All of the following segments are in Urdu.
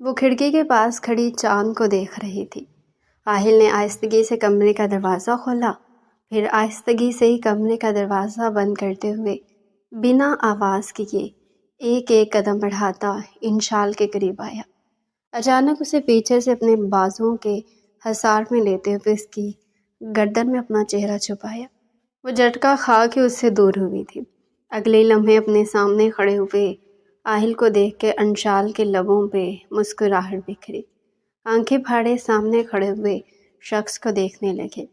وہ کھڑکی کے پاس کھڑی چاند کو دیکھ رہی تھی۔ آہل نے آہستگی سے کمرے کا دروازہ کھولا، پھر آہستگی سے ہی کمرے کا دروازہ بند کرتے ہوئے بنا آواز کیے ایک ایک قدم بڑھاتا انشال کے قریب آیا۔ اچانک اسے پیچھے سے اپنے بازوؤں کے حصار میں لیتے ہوئے اس کی گردن میں اپنا چہرہ چھپایا۔ وہ جھٹکا کھا کے اس سے دور ہوئی تھی۔ اگلے لمحے اپنے سامنے کھڑے ہوئے آہل کو دیکھ کے انشال کے لبوں پہ مسکراہٹ بکھری۔ آنکھیں پھاڑے سامنے کھڑے ہوئے شخص کو دیکھنے لگے۔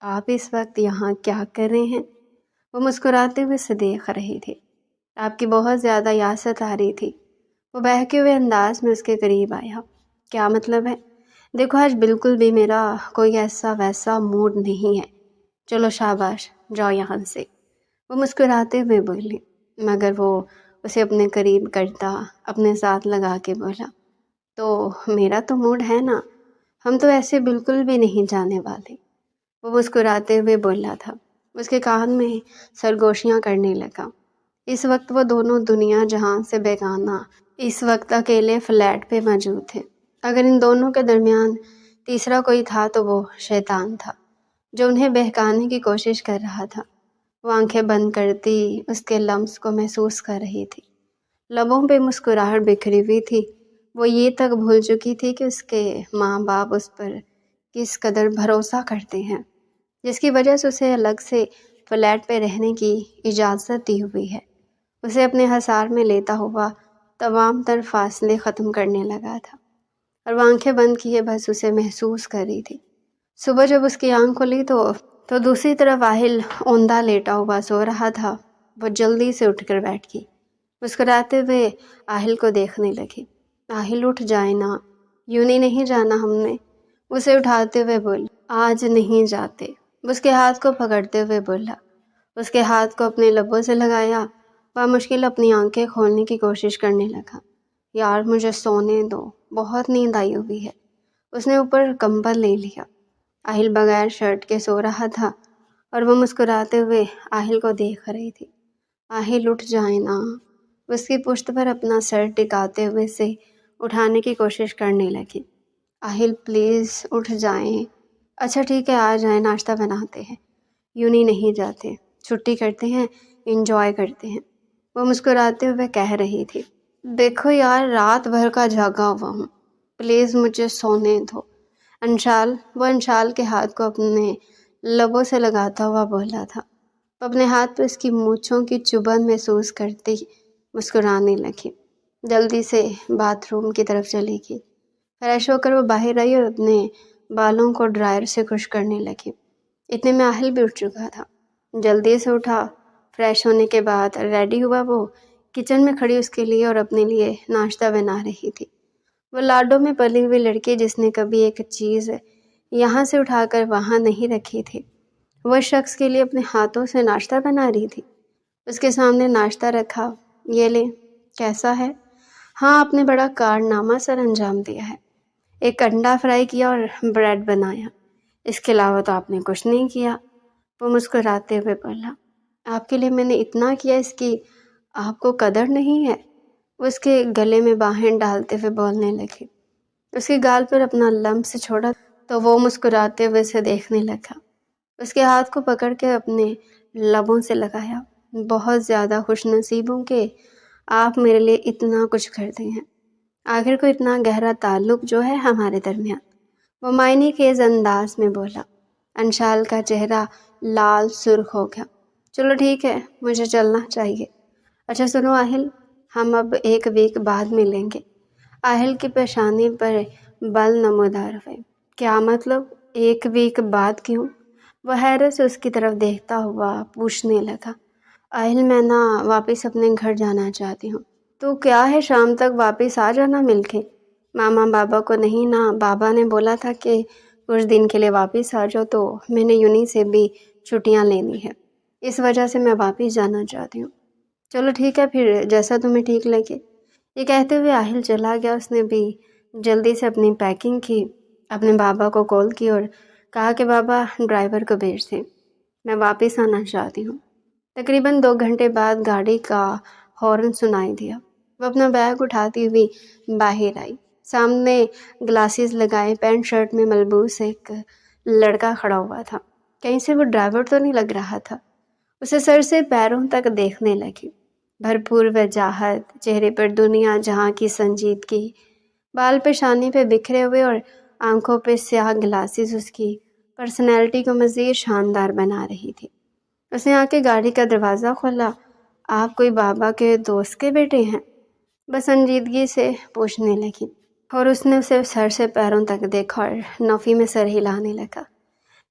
آپ اس وقت یہاں کیا کر رہے ہیں؟ وہ مسکراتے ہوئے اسے دیکھ رہی تھی۔ آپ کی بہت زیادہ یاست آ رہی تھی۔ وہ بہکے ہوئے انداز میں اس کے قریب آیا۔ کیا مطلب ہے؟ دیکھو آج بالکل بھی میرا کوئی ایسا ویسا موڈ نہیں ہے۔ چلو شاباش، جاؤ یہاں سے۔ وہ مسکراتے ہوئے بولی، مگر وہ اسے اپنے قریب کرتا اپنے ساتھ لگا کے بولا، تو میرا تو موڈ ہے نا، ہم تو ایسے بالکل بھی نہیں جانے والے۔ وہ مسکراتے ہوئے بولا تھا، اس کے کان میں سرگوشیاں کرنے لگا۔ اس وقت وہ دونوں دنیا جہاں سے بیگانہ اس وقت اکیلے فلیٹ پہ موجود تھے۔ اگر ان دونوں کے درمیان تیسرا کوئی تھا تو وہ شیطان تھا جو انہیں بہکانے کی کوشش کر رہا تھا۔ وہ آنکھیں بند کرتی اس کے لمس کو محسوس کر رہی تھی۔ لبوں پہ مسکراہٹ بکھری ہوئی تھی۔ وہ یہ تک بھول چکی تھی کہ اس کے ماں باپ اس پر کس قدر بھروسہ کرتے ہیں، جس کی وجہ سے اسے الگ سے فلیٹ پہ رہنے کی اجازت دی ہوئی ہے۔ اسے اپنے حصار میں لیتا ہوا تمام تر فاصلے ختم کرنے لگا تھا اور وہ آنکھیں بند کیے بس اسے محسوس کر رہی تھی۔ صبح جب اس کی آنکھ کھلی تو دوسری طرف آہل اوندا لیٹا ہوا سو رہا تھا۔ وہ جلدی سے اٹھ کر بیٹھ گئی، مسکراتے ہوئے آہل کو دیکھنے لگی۔ آہل اٹھ جائے نا، یوں نہیں جانا ہم نے، اسے اٹھاتے ہوئے بولا۔ آج نہیں جاتے، اس کے ہاتھ کو پکڑتے ہوئے بولا۔ اس کے ہاتھ کو اپنے لبوں سے لگایا۔ بامشکل اپنی آنکھیں کھولنے کی کوشش کرنے لگا۔ یار مجھے سونے دو، بہت نیند آئی ہوئی ہے۔ اس نے اوپر کمبل لے لیا۔ آہل بغیر شرٹ کے سو رہا تھا اور وہ مسکراتے ہوئے آہل کو دیکھ رہی تھی۔ آہل اٹھ جائے نا، اس کی پشت پر اپنا سر ٹکاتے ہوئے اسے اٹھانے کی کوشش کرنے لگی۔ آہل پلیز اٹھ جائیں۔ اچھا ٹھیک ہے، آ جائیں، ناشتہ بناتے ہیں۔ یوں نہیں جاتے، چھٹی کرتے ہیں، انجوائے کرتے ہیں، وہ مسکراتے ہوئے کہہ رہی تھی۔ دیکھو یار، رات بھر کا جاگا ہوا ہوں، پلیز مجھے سونے دو۔ انشال کے ہاتھ کو اپنے لبوں سے لگاتا ہوا بولا تھا۔ وہ اپنے ہاتھ پہ اس کی مونچھوں کی چبھن محسوس کرتی مسکرانے لگی۔ جلدی سے باتھ روم کی طرف چلی گئی۔ فریش ہو کر وہ باہر آئی اور اپنے بالوں کو ڈرائر سے خشک کرنے لگی۔ اتنے میں آہل بھی اٹھ چکا تھا۔ جلدی سے اٹھا، فریش ہونے کے بعد ریڈی ہوا۔ وہ کچن میں کھڑی اس کے لیے اور اپنے لیے ناشتہ بنا رہی تھی۔ وہ لاڈوں میں پلی ہوئی لڑکی جس نے کبھی ایک چیز یہاں سے اٹھا کر وہاں نہیں رکھی تھی، وہ شخص کے لیے اپنے ہاتھوں سے ناشتہ بنا رہی تھی۔ اس کے سامنے ناشتہ رکھا۔ یہ لے، کیسا ہے؟ ہاں، آپ نے بڑا کارنامہ سر انجام دیا ہے۔ ایک انڈا فرائی کیا اور بریڈ بنایا، اس کے علاوہ تو آپ نے کچھ نہیں کیا، وہ مسکراتے ہوئے بولا۔ آپ کے لیے میں نے اتنا کیا، اس کی آپ کو قدر نہیں ہے؟ اس کے گلے میں باہیں ڈالتے ہوئے بولنے لگی۔ اس کے گال پر اپنا لمس چھوڑا تو وہ مسکراتے ہوئے اسے دیکھنے لگا۔ اس کے ہاتھ کو پکڑ کے اپنے لبوں سے لگایا۔ بہت زیادہ خوش نصیب ہوں کہ آپ میرے لیے اتنا کچھ کرتے ہیں، آخر کو اتنا گہرا تعلق جو ہے ہمارے درمیان، وہ معنی خیز انداز میں بولا۔ انشال کا چہرہ لال سرخ ہو گیا۔ چلو ٹھیک ہے، مجھے چلنا چاہیے۔ اچھا سنو آہل، ہم اب 1 ویک بعد ملیں گے۔ آہل کی پیشانی پر بل نمودار ہوئے۔ کیا مطلب 1 ویک بعد کیوں؟ وہ حیرت سے اس کی طرف دیکھتا ہوا پوچھنے لگا۔ آہل میں نا واپس اپنے گھر جانا چاہتی ہوں۔ تو کیا ہے، شام تک واپس آ جانا مل کے۔ ماما بابا کو نہیں نا، بابا نے بولا تھا کہ کچھ دن کے لیے واپس آ جاؤ، تو میں نے یونی سے بھی چھٹیاں لینی ہے، اس وجہ سے میں واپس جانا چاہتی ہوں۔ چلو ٹھیک ہے پھر، جیسا تمہیں ٹھیک لگے۔ یہ کہتے ہوئے آہل چلا گیا۔ اس نے بھی جلدی سے اپنی پیکنگ کی، اپنے بابا کو کال کی اور کہا کہ بابا ڈرائیور کو بھیج دیں، میں واپس آنا چاہتی ہوں۔ تقریباً 2 گھنٹے بعد گاڑی کا ہارن سنائی دیا۔ وہ اپنا بیگ اٹھاتی ہوئی باہر آئی۔ سامنے گلاسز لگائے پینٹ شرٹ میں ملبوس ایک لڑکا کھڑا ہوا تھا۔ کہیں سے وہ ڈرائیور تو نہیں لگ رہا تھا۔ اسے سر سے پیروں تک دیکھنے لگی، بھرپور وجاہت، چہرے پر دنیا جہاں کی سنجیدگی، بال پیشانی پہ بکھرے ہوئے اور آنکھوں پہ سیاہ گلاسز اس کی پرسنالٹی کو مزید شاندار بنا رہی تھی۔ اس نے آ کے گاڑی کا دروازہ کھولا۔ آپ کوئی بابا کے دوست کے بیٹے ہیں؟ بس سنجیدگی سے پوچھنے لگی، اور اس نے اسے سر سے پیروں تک دیکھا اور نفی میں سر ہلانے لگا۔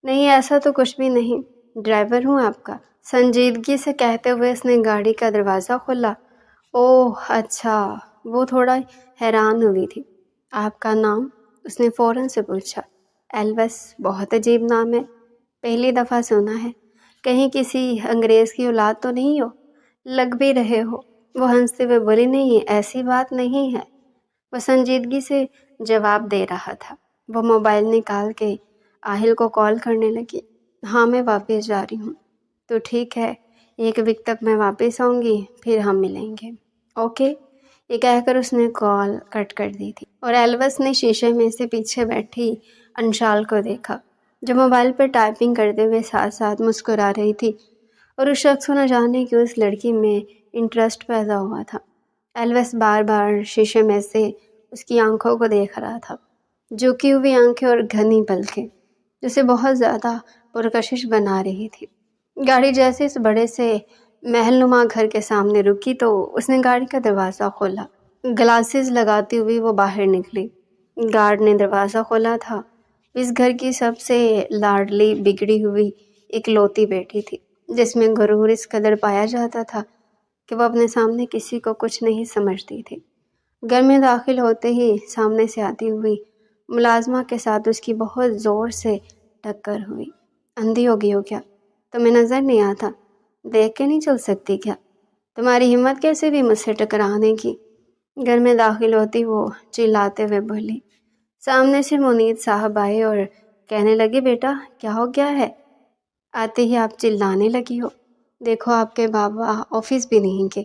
نہیں، ایسا تو کچھ بھی نہیں، ڈرائیور ہوں آپ کا، سنجیدگی سے کہتے ہوئے اس نے گاڑی کا دروازہ کھولا۔ اوہ اچھا، وہ تھوڑا حیران ہوئی تھی۔ آپ کا نام؟ اس نے فوراً سے پوچھا۔ ایلوس، بہت عجیب نام ہے، پہلی دفعہ سنا ہے، کہیں کسی انگریز کی اولاد تو نہیں ہو؟ لگ بھی رہے ہو۔ وہ ہنستے ہوئے بولی، نہیں ایسی بات نہیں ہے۔ وہ سنجیدگی سے جواب دے رہا تھا۔ وہ موبائل نکال کے آہل کو کال کرنے لگی۔ ہاں میں واپس جا رہی ہوں۔ تو ٹھیک ہے، 1 ویک تک میں واپس آؤں گی، پھر ہم ملیں گے۔ اوکے، یہ کہہ کر اس نے کال کٹ کر دی تھی، اور ایلوس نے شیشے میں سے پیچھے بیٹھی انشال کو دیکھا، جو موبائل پر ٹائپنگ کرتے ہوئے ساتھ ساتھ مسکرا رہی تھی، اور اس شخص کو نہ جانے کہ اس لڑکی میں انٹرسٹ پیدا ہوا تھا۔ ایلوس بار بار شیشے میں سے اس کی آنکھوں کو دیکھ رہا تھا، جھکی ہوئی آنکھیں اور گھنی پلکیں جسے بہت زیادہ پرکشش بنا رہی تھی۔ گاڑی جیسے اس بڑے سے محل نما گھر کے سامنے رکی تو اس نے گاڑی کا دروازہ کھولا۔ گلاسز لگاتی ہوئی وہ باہر نکلی۔ گارڈ نے دروازہ کھولا تھا۔ اس گھر کی سب سے لاڈلی بگڑی ہوئی اکلوتی بیٹی تھی، جس میں غرور اس قدر پایا جاتا تھا کہ وہ اپنے سامنے کسی کو کچھ نہیں سمجھتی تھی۔ گھر میں داخل ہوتے ہی سامنے سے آتی ہوئی ملازمہ کے ساتھ اس کی بہت زور سے ٹکر ہوئی۔ اندھی ہو گئی ہو کیا؟ تمہیں نظر نہیں آتا؟ دیکھ کے نہیں چل سکتی کیا؟ تمہاری ہمت کیسے بھی مجھ سے ٹکرانے کی؟ گھر میں داخل ہوتی وہ چلاتے ہوئے بولی۔ سامنے سے منید صاحب آئے اور کہنے لگے، بیٹا کیا ہو گیا ہے؟ آتے ہی آپ چلانے لگی ہو۔ دیکھو آپ کے بابا آفس بھی نہیں گئے،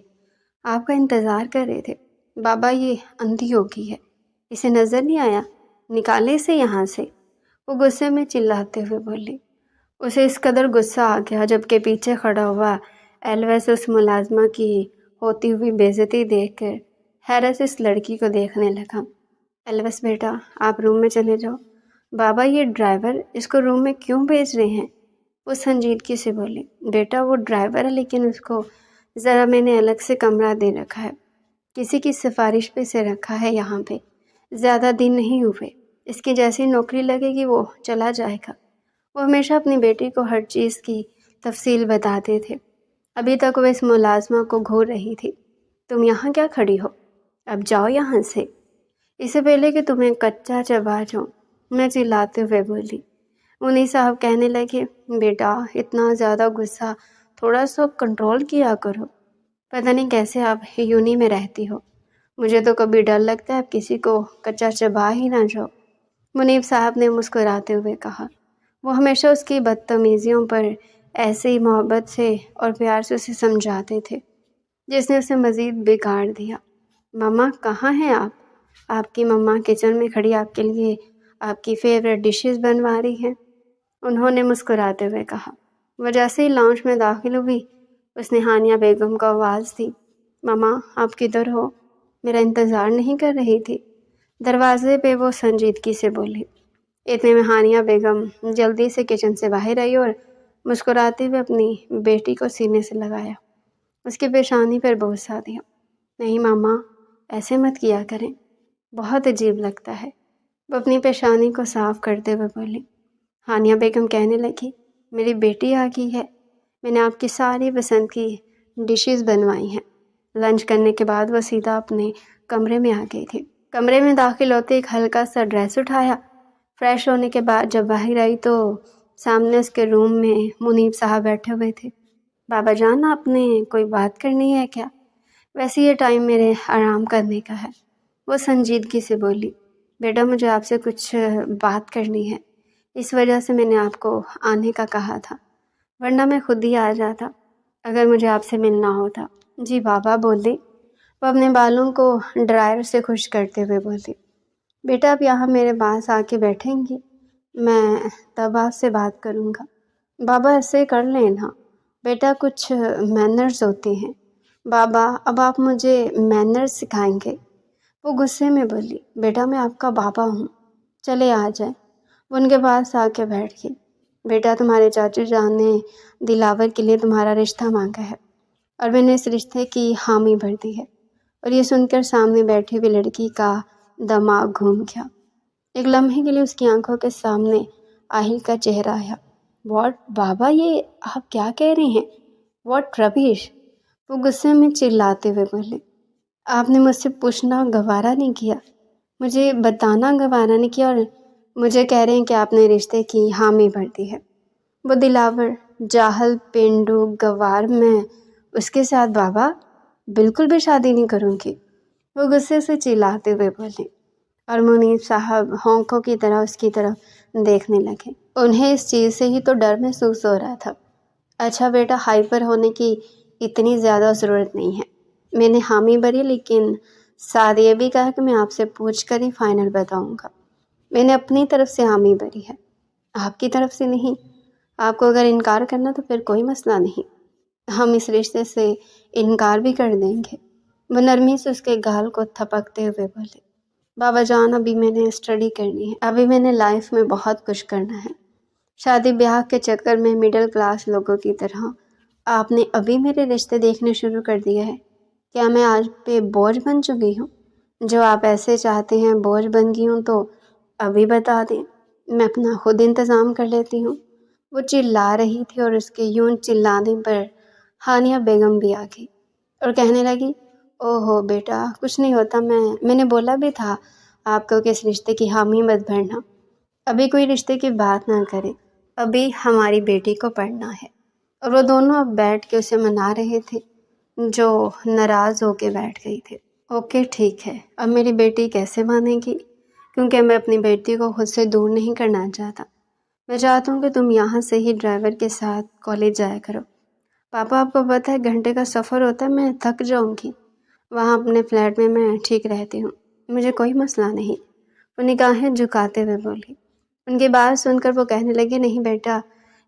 آپ کا انتظار کر رہے تھے۔ بابا یہ اندھی ہو گئی ہے، اسے نظر نہیں آیا؟ نکالے اسے یہاں سے۔ وہ غصے میں چلاتے ہوئے بولی۔ اسے اس قدر غصہ آ گیا جبکہ پیچھے کھڑا ہوا ایلوس اس ملازمہ کی ہوتی ہوئی بے عزتی دیکھ کر حیرت سے اس لڑکی کو دیکھنے لگا۔ ایلوس بیٹا آپ روم میں چلے جاؤ، بابا یہ ڈرائیور اس کو روم میں کیوں بھیج رہے ہیں؟ وہ سنجیدگی سے بولی۔ بیٹا وہ ڈرائیور ہے، لیکن اس کو ذرا میں نے الگ سے کمرہ دے رکھا ہے، کسی کی سفارش پہ سے رکھا ہے یہاں پہ، زیادہ دن نہیں ہوئے، اس کی جیسی نوکری لگے گی وہ چلا جائے گا۔ وہ ہمیشہ اپنی بیٹی کو ہر چیز کی تفصیل بتاتے تھے۔ ابھی تک وہ اس ملازمہ کو گھور رہی تھی۔ تم یہاں کیا کھڑی ہو؟ اب جاؤ یہاں سے، اسے پہلے کہ تمہیں کچا چبا جاؤں، میں چلاتے ہوئے بولی۔ منی صاحب کہنے لگے، بیٹا اتنا زیادہ غصہ تھوڑا سا کنٹرول کیا کرو، پتہ نہیں کیسے آپ یونی میں رہتی ہو، مجھے تو کبھی ڈر لگتا ہے آپ کسی کو کچا چبا ہی نہ جاؤ۔ منیب صاحب نے مسکراتے ہوئے کہا۔ وہ ہمیشہ اس کی بدتمیزیوں پر ایسے ہی محبت سے اور پیار سے اسے سمجھاتے تھے، جس نے اسے مزید بگاڑ دیا۔ مما کہاں ہیں آپ کی مما کچن میں کھڑی آپ کے لیے آپ کی فیوریٹ ڈشز بنوا رہی ہیں، انہوں نے مسکراتے ہوئے کہا۔ وہ جیسے ہی لاؤنج میں داخل ہوئی اس نے ہانیہ بیگم کو آواز دی، مما آپ کدھر ہو؟ میرا انتظار نہیں کر رہی تھی؟ دروازے پہ وہ سنجیدگی سے بولی۔ اتنے میں ہانیہ بیگم جلدی سے کچن سے باہر آئی اور مسکراتے ہوئے اپنی بیٹی کو سینے سے لگایا، اس کی پیشانی پر بوسہ دیا۔ نہیں ماما ایسے مت کیا کریں، بہت عجیب لگتا ہے۔ وہ اپنی پیشانی کو صاف کرتے ہوئے بولی۔ ہانیہ بیگم کہنے لگی، میری بیٹی آ گئی ہے، میں نے آپ کی ساری پسند کی ڈشز بنوائی ہیں۔ لنچ کرنے کے بعد وہ سیدھا اپنے کمرے میں آ گئی تھی۔ کمرے میں داخل ہوتے ایک ہلکا سا ڈریس اٹھایا۔ فریش ہونے کے بعد جب باہر آئی تو سامنے اس کے روم میں منیب صاحب بیٹھے ہوئے تھے۔ بابا جان آپ نے کوئی بات کرنی ہے کیا؟ ویسے یہ ٹائم میرے آرام کرنے کا ہے، وہ سنجیدگی سے بولی۔ بیٹا مجھے آپ سے کچھ بات کرنی ہے، اس وجہ سے میں نے آپ کو آنے کا کہا تھا، ورنہ میں خود ہی آ جاتا اگر مجھے آپ سے ملنا ہوتا۔ جی بابا بولی۔ وہ اپنے بالوں کو ڈرائر سے خشک کرتے ہوئے بولی۔ بیٹا آپ یہاں میرے پاس آ کے بیٹھیں گی، میں تب آپ سے بات کروں گا۔ بابا ایسے کر لینا بیٹا، کچھ مینرز ہوتے ہیں۔ بابا اب آپ مجھے مینرز سکھائیں گے؟ وہ غصے میں بولی، بیٹا میں آپ کا بابا ہوں، چلے آ جائیں۔ وہ ان کے پاس آ کے بیٹھ گئی۔ بیٹا تمہارے چاچو جان نے دلاور کے لیے تمہارا رشتہ مانگا ہے اور میں نے اس رشتے کی حامی بھر دی ہے۔ اور یہ سن کر سامنے بیٹھی ہوئی لڑکی کا دماغ گھوم گیا۔ ایک لمحے کے لیے اس کی آنکھوں کے سامنے آہل کا چہرہ آیا۔ واٹ بابا، یہ آپ کیا کہہ رہے ہیں؟ واٹ ربیش! وہ غصے میں چلاتے ہوئے بولے، آپ نے مجھ سے پوچھنا گوارا نہیں کیا، مجھے بتانا گوارا نہیں کیا، اور مجھے کہہ رہے ہیں کہ آپ نے رشتے کی حامی بھر دی ہے۔ وہ دلاور، جاہل، پینڈو، گوار، میں اس کے ساتھ بابا بالکل بھی شادی نہیں کروں گی، وہ غصے سے چلاتے ہوئے بولے۔ اور منیب صاحب ہونکوں کی طرح اس کی طرف دیکھنے لگے۔ انہیں اس چیز سے ہی تو ڈر محسوس ہو رہا تھا۔ اچھا بیٹا، ہائپر ہونے کی اتنی زیادہ ضرورت نہیں ہے۔ میں نے حامی بھری، لیکن ساتھ یہ بھی کہا کہ میں آپ سے پوچھ کر ہی فائنل بتاؤں گا۔ میں نے اپنی طرف سے حامی بھری ہے، آپ کی طرف سے نہیں۔ آپ کو اگر انکار کرنا تو پھر کوئی مسئلہ نہیں، ہم اس رشتے سے انکار بھی کر دیں گے۔ وہ نرمی سے اس کے گال کو تھپکتے ہوئے بولے، بابا جان ابھی میں نے اسٹڈی کرنی ہے، ابھی میں نے لائف میں بہت کچھ کرنا ہے۔ شادی بیاہ کے چکر میں مڈل کلاس لوگوں کی طرح آپ نے ابھی میرے رشتے دیکھنے شروع کر دیا ہے؟ کیا میں آج پہ بوجھ بن چکی ہوں؟ جو آپ ایسے چاہتے ہیں بوجھ بن گئی ہوں تو ابھی بتا دیں، میں اپنا خود انتظام کر لیتی ہوں۔ وہ چلا رہی تھی اور اس کے یوں چلانے پر ہانیہ بیگم بھی آ گئی اور کہنے لگی، او ہو بیٹا کچھ نہیں ہوتا، میں نے بولا بھی تھا آپ کو کہ اس رشتے کی حامی مت بھرنا، ابھی کوئی رشتے کی بات نہ کرے، ابھی ہماری بیٹی کو پڑھنا ہے۔ اور وہ دونوں اب بیٹھ کے اسے منا رہے تھے، جو ناراض ہو کے بیٹھ گئی تھی۔ اوکے ٹھیک ہے، اب میری بیٹی کیسے مانے گی؟ کیونکہ میں اپنی بیٹی کو خود سے دور نہیں کرنا چاہتا۔ میں چاہتا ہوں کہ تم یہاں سے ہی ڈرائیور کے ساتھ کالج جایا کرو۔ پاپا آپ کو پتہ ہے گھنٹے کا سفر ہوتا ہے، میں تھک جاؤں گی، وہاں اپنے فلیٹ میں ٹھیک رہتی ہوں، مجھے کوئی مسئلہ نہیں۔ وہ نگاہیں جھکاتے ہوئے بولی۔ ان کی بات سن کر وہ کہنے لگی، نہیں بیٹا،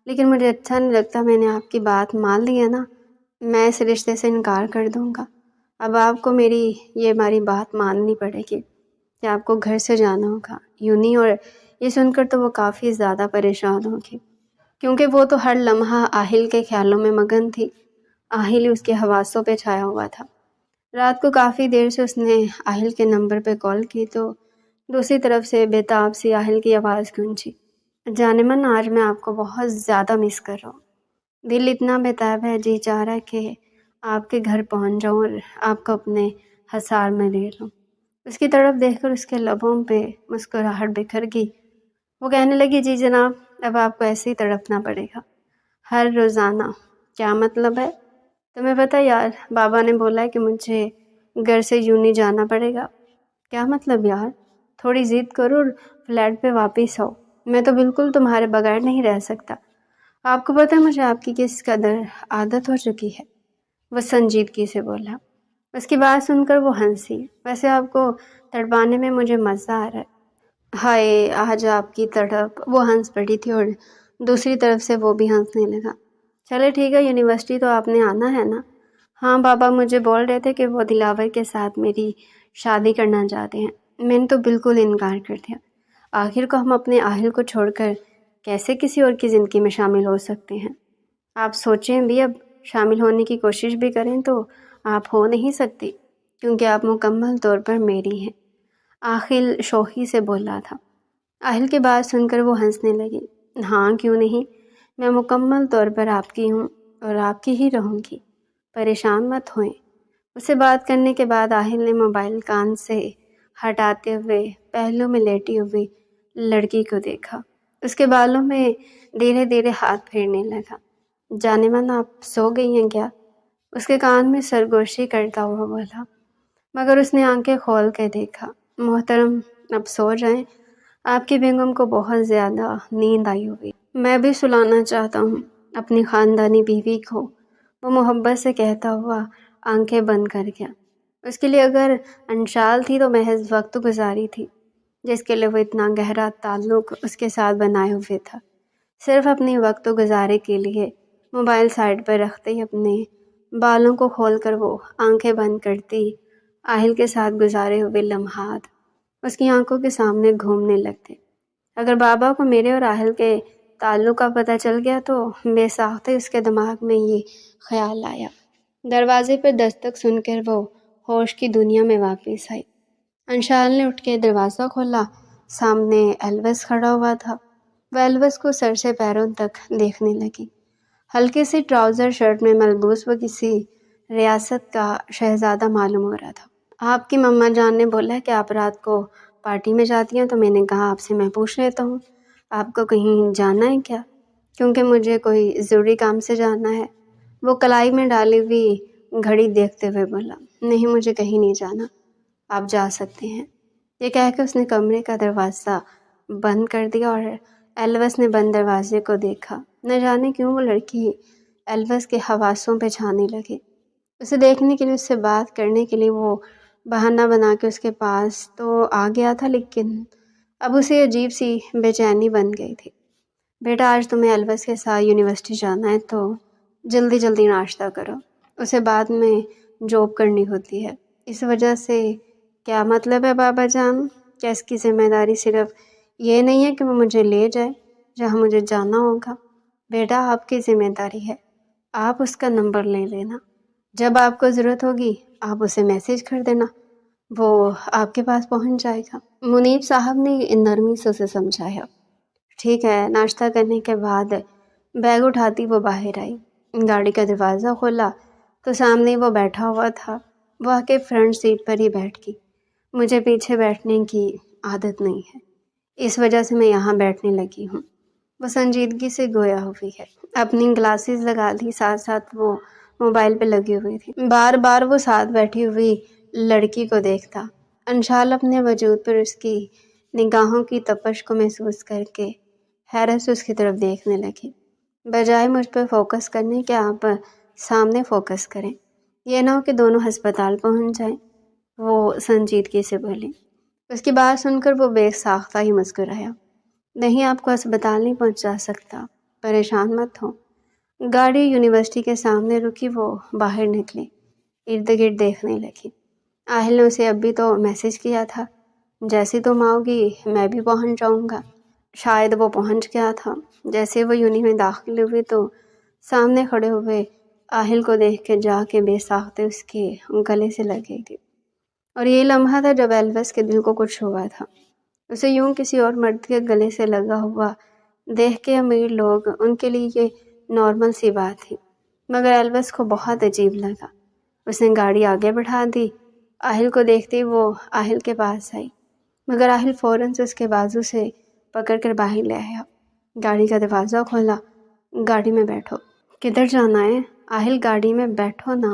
لیکن مجھے اچھا نہیں لگتا، میں نے آپ کی بات مان لی ہے نا، میں اس رشتے سے انکار کر دوں گا۔ اب آپ کو ہماری بات ماننی پڑے گی کہ آپ کو گھر سے جانا ہوگا، یوں نہیں۔ اور یہ سن کر تو وہ کافی زیادہ پریشان ہوگی، کیونکہ وہ تو ہر لمحہ آہل کے خیالوں میں مگن تھی، آہل ہی اس کے حواسوں پہ چھایا ہوا تھا۔ رات کو کافی دیر سے اس نے آہل کے نمبر پہ کال کی تو دوسری طرف سے بےتاب سی آہل کی آواز گونجی، جانے من آج میں آپ کو بہت زیادہ مس کر رہا ہوں، دل اتنا بےتاب ہے، جی چاہ رہا ہے کہ آپ کے گھر پہنچ جاؤں اور آپ کو اپنے حصار میں لے لوں۔ اس کی طرف دیکھ کر اس کے لبوں پہ مسکراہٹ بکھر گئی۔ وہ کہنے لگی، جی جناب، اب آپ کو ایسے ہی تڑپنا پڑے گا ہر روزانہ۔ کیا مطلب ہے؟ تمہیں پتہ یار، بابا نے بولا ہے کہ مجھے گھر سے یوں نہیں جانا پڑے گا۔ کیا مطلب یار؟ تھوڑی ضد کرو اور فلیٹ پہ واپس آؤ، میں تو بالکل تمہارے بغیر نہیں رہ سکتا۔ آپ کو پتہ ہے مجھے آپ کی کس قدر عادت ہو چکی ہے، وہ سنجیدگی سے بولا۔ اس کی بات سن کر وہ ہنسی، ویسے آپ کو تڑپانے میں مجھے مزہ آ رہا ہے۔ ہائے آج آپ کی تڑپ! وہ ہنس پڑی تھی اور دوسری طرف سے وہ بھی ہنسنے لگا۔ چلے ٹھیک ہے، یونیورسٹی تو آپ نے آنا ہے نا؟ ہاں بابا مجھے بول رہے تھے کہ وہ دلاور کے ساتھ میری شادی کرنا چاہتے ہیں، میں نے تو بالکل انکار کر دیا۔ آخر کو ہم اپنے آہل کو چھوڑ کر کیسے کسی اور کی زندگی میں شامل ہو سکتے ہیں؟ آپ سوچیں بھی، اب شامل ہونے کی کوشش بھی کریں تو آپ ہو نہیں سکتی، کیونکہ آپ مکمل طور پر میری ہیں، آخر شوخی سے بولا تھا۔ آہل کی بات سن کر وہ ہنسنے لگی۔ ہاں کیوں نہیں، میں مکمل طور پر آپ کی ہوں اور آپ کی ہی رہوں گی، پریشان مت ہوئیں۔ اس سے بات کرنے کے بعد آہل نے موبائل کان سے ہٹاتے ہوئے پہلو میں لیٹی ہوئی لڑکی کو دیکھا، اس کے بالوں میں دھیرے دھیرے ہاتھ پھیرنے لگا۔ جانے من آپ سو گئی ہیں کیا؟ اس کے کان میں سرگوشی کرتا ہوا بولا، مگر اس نے آنکھیں کھول کے دیکھا۔ محترم اب سو جائیں، آپ کی بیگم کو بہت زیادہ نیند آئی ہوئی، میں بھی سلانا چاہتا ہوں اپنی خاندانی بیوی کو، وہ محبت سے کہتا ہوا آنکھیں بند کر گیا۔ اس کے لیے اگر انشال تھی تو محض وقت گزاری تھی، جس کے لیے وہ اتنا گہرا تعلق اس کے ساتھ بنائے ہوئے تھا۔ صرف اپنے وقت و گزارے کے لیے موبائل سائڈ پر رکھتے ہی اپنے بالوں کو کھول کر وہ آنکھیں بند کرتی آہل کے ساتھ گزارے ہوئے لمحات اس کی آنکھوں کے سامنے گھومنے لگتے۔ اگر بابا کو میرے اور آہل کے تعلق کا پتہ چل گیا تو بے ساختہ اس کے دماغ میں یہ خیال آیا۔ دروازے پہ دستک سن کر وہ ہوش کی دنیا میں واپس آئی۔ انشال نے اٹھ کے دروازہ کھولا۔ سامنے ایلوس کھڑا ہوا تھا۔ وہ ایلوس کو سر سے پیروں تک دیکھنے لگی۔ ہلکی سی ٹراؤزر شرٹ میں ملبوس وہ کسی ریاست کا شہزادہ معلوم ہو رہا تھا۔ آپ کی مما جان نے بولا کہ آپ رات کو پارٹی میں جاتی ہیں، تو میں نے کہا آپ سے میں پوچھ لیتا ہوں آپ کو کہیں جانا ہے کیا، کیونکہ مجھے کوئی ضروری کام سے جانا ہے۔ وہ کلائی میں ڈالی ہوئی گھڑی دیکھتے ہوئے بولا، نہیں مجھے کہیں نہیں جانا، آپ جا سکتے ہیں۔ یہ کہہ کے اس نے کمرے کا دروازہ بند کر دیا اور ایلوس نے بند دروازے کو دیکھا۔ نہ جانے کیوں وہ لڑکی ایلوس کے حواسوں پہ چھانے لگی۔ اسے دیکھنے کے لیے، اس سے بات کرنے کے لیے وہ بہانہ بنا کے اس کے پاس تو آ گیا تھا، لیکن اب اسے عجیب سی بے چینی بن گئی تھی۔ بیٹا آج تمہیں ایلوس کے ساتھ یونیورسٹی جانا ہے تو جلدی جلدی ناشتہ کرو، اسے بعد میں جاب کرنی ہوتی ہے۔ اس وجہ سے کیا مطلب ہے بابا جان؟ کیا اس کی ذمہ داری صرف یہ نہیں ہے کہ وہ مجھے لے جائے جہاں مجھے جانا ہوگا؟ بیٹا آپ کی ذمہ داری ہے، آپ اس کا نمبر لے لینا، جب آپ کو ضرورت ہوگی آپ اسے میسیج کر دینا، وہ آپ کے پاس پہنچ جائے گا۔ منیب صاحب نے نرمی سے اسے سمجھایا۔ ٹھیک ہے۔ ناشتہ کرنے کے بعد بیگ اٹھاتی وہ باہر آئی۔ گاڑی کا دروازہ کھولا تو سامنے وہ بیٹھا ہوا تھا۔ وہ آ کے فرنٹ سیٹ پر ہی بیٹھ گئی۔ مجھے پیچھے بیٹھنے کی عادت نہیں ہے، اس وجہ سے میں یہاں بیٹھنے لگی ہوں۔ وہ سنجیدگی سے گویا ہوئی ہے۔ اپنی گلاسز لگا لی، ساتھ ساتھ وہ موبائل پہ لگی ہوئی تھی۔ بار بار وہ ساتھ بیٹھی ہوئی لڑکی کو دیکھتا۔ انشال اپنے وجود پر اس کی نگاہوں کی تپش کو محسوس کر کے حیرت سے اس کی طرف دیکھنے لگی۔ بجائے مجھ پہ فوکس کرنے کے آپ سامنے فوکس کریں، یہ نہ ہو کہ دونوں ہسپتال پہنچ جائیں، وہ سنجیدگی سے بولی۔ اس کی بات سن کر وہ بے ساختہ ہی مسکرایا۔ نہیں، آپ کو ہسپتال نہیں پہنچا سکتا، پریشان مت ہو۔ گاڑی یونیورسٹی کے سامنے رکی، وہ باہر نکلی، ارد گرد دیکھنے لگی۔ آہل نے اسے اب بھی تو میسیج کیا تھا، جیسے تم آؤ گی میں بھی پہنچ جاؤں گا۔ شاید وہ پہنچ گیا تھا۔ جیسے وہ یونی میں داخل ہوئی تو سامنے کھڑے ہوئے آہل کو دیکھ کے جا کے بے ساختہ اس کے گلے سے لگے گی۔ اور یہ لمحہ تھا جب ایلوس کے دل کو کچھ ہوا تھا۔ اسے یوں کسی اور مرد کے گلے سے لگا ہوا دیکھ کے امیر لوگ، ان کے لیے یہ نارمل سی بات تھی، مگر ایلوس کو بہت عجیب لگا۔ اس نے گاڑی آگے بڑھا دی۔ آہل کو دیکھتے وہ آہل کے پاس آئی، مگر آہل فوراً سے اس کے بازو سے پکڑ کر باہر لے آیا۔ گاڑی کا دروازہ کھولا، گاڑی میں بیٹھو۔ کدھر جانا ہے؟ آہل گاڑی میں بیٹھو نا،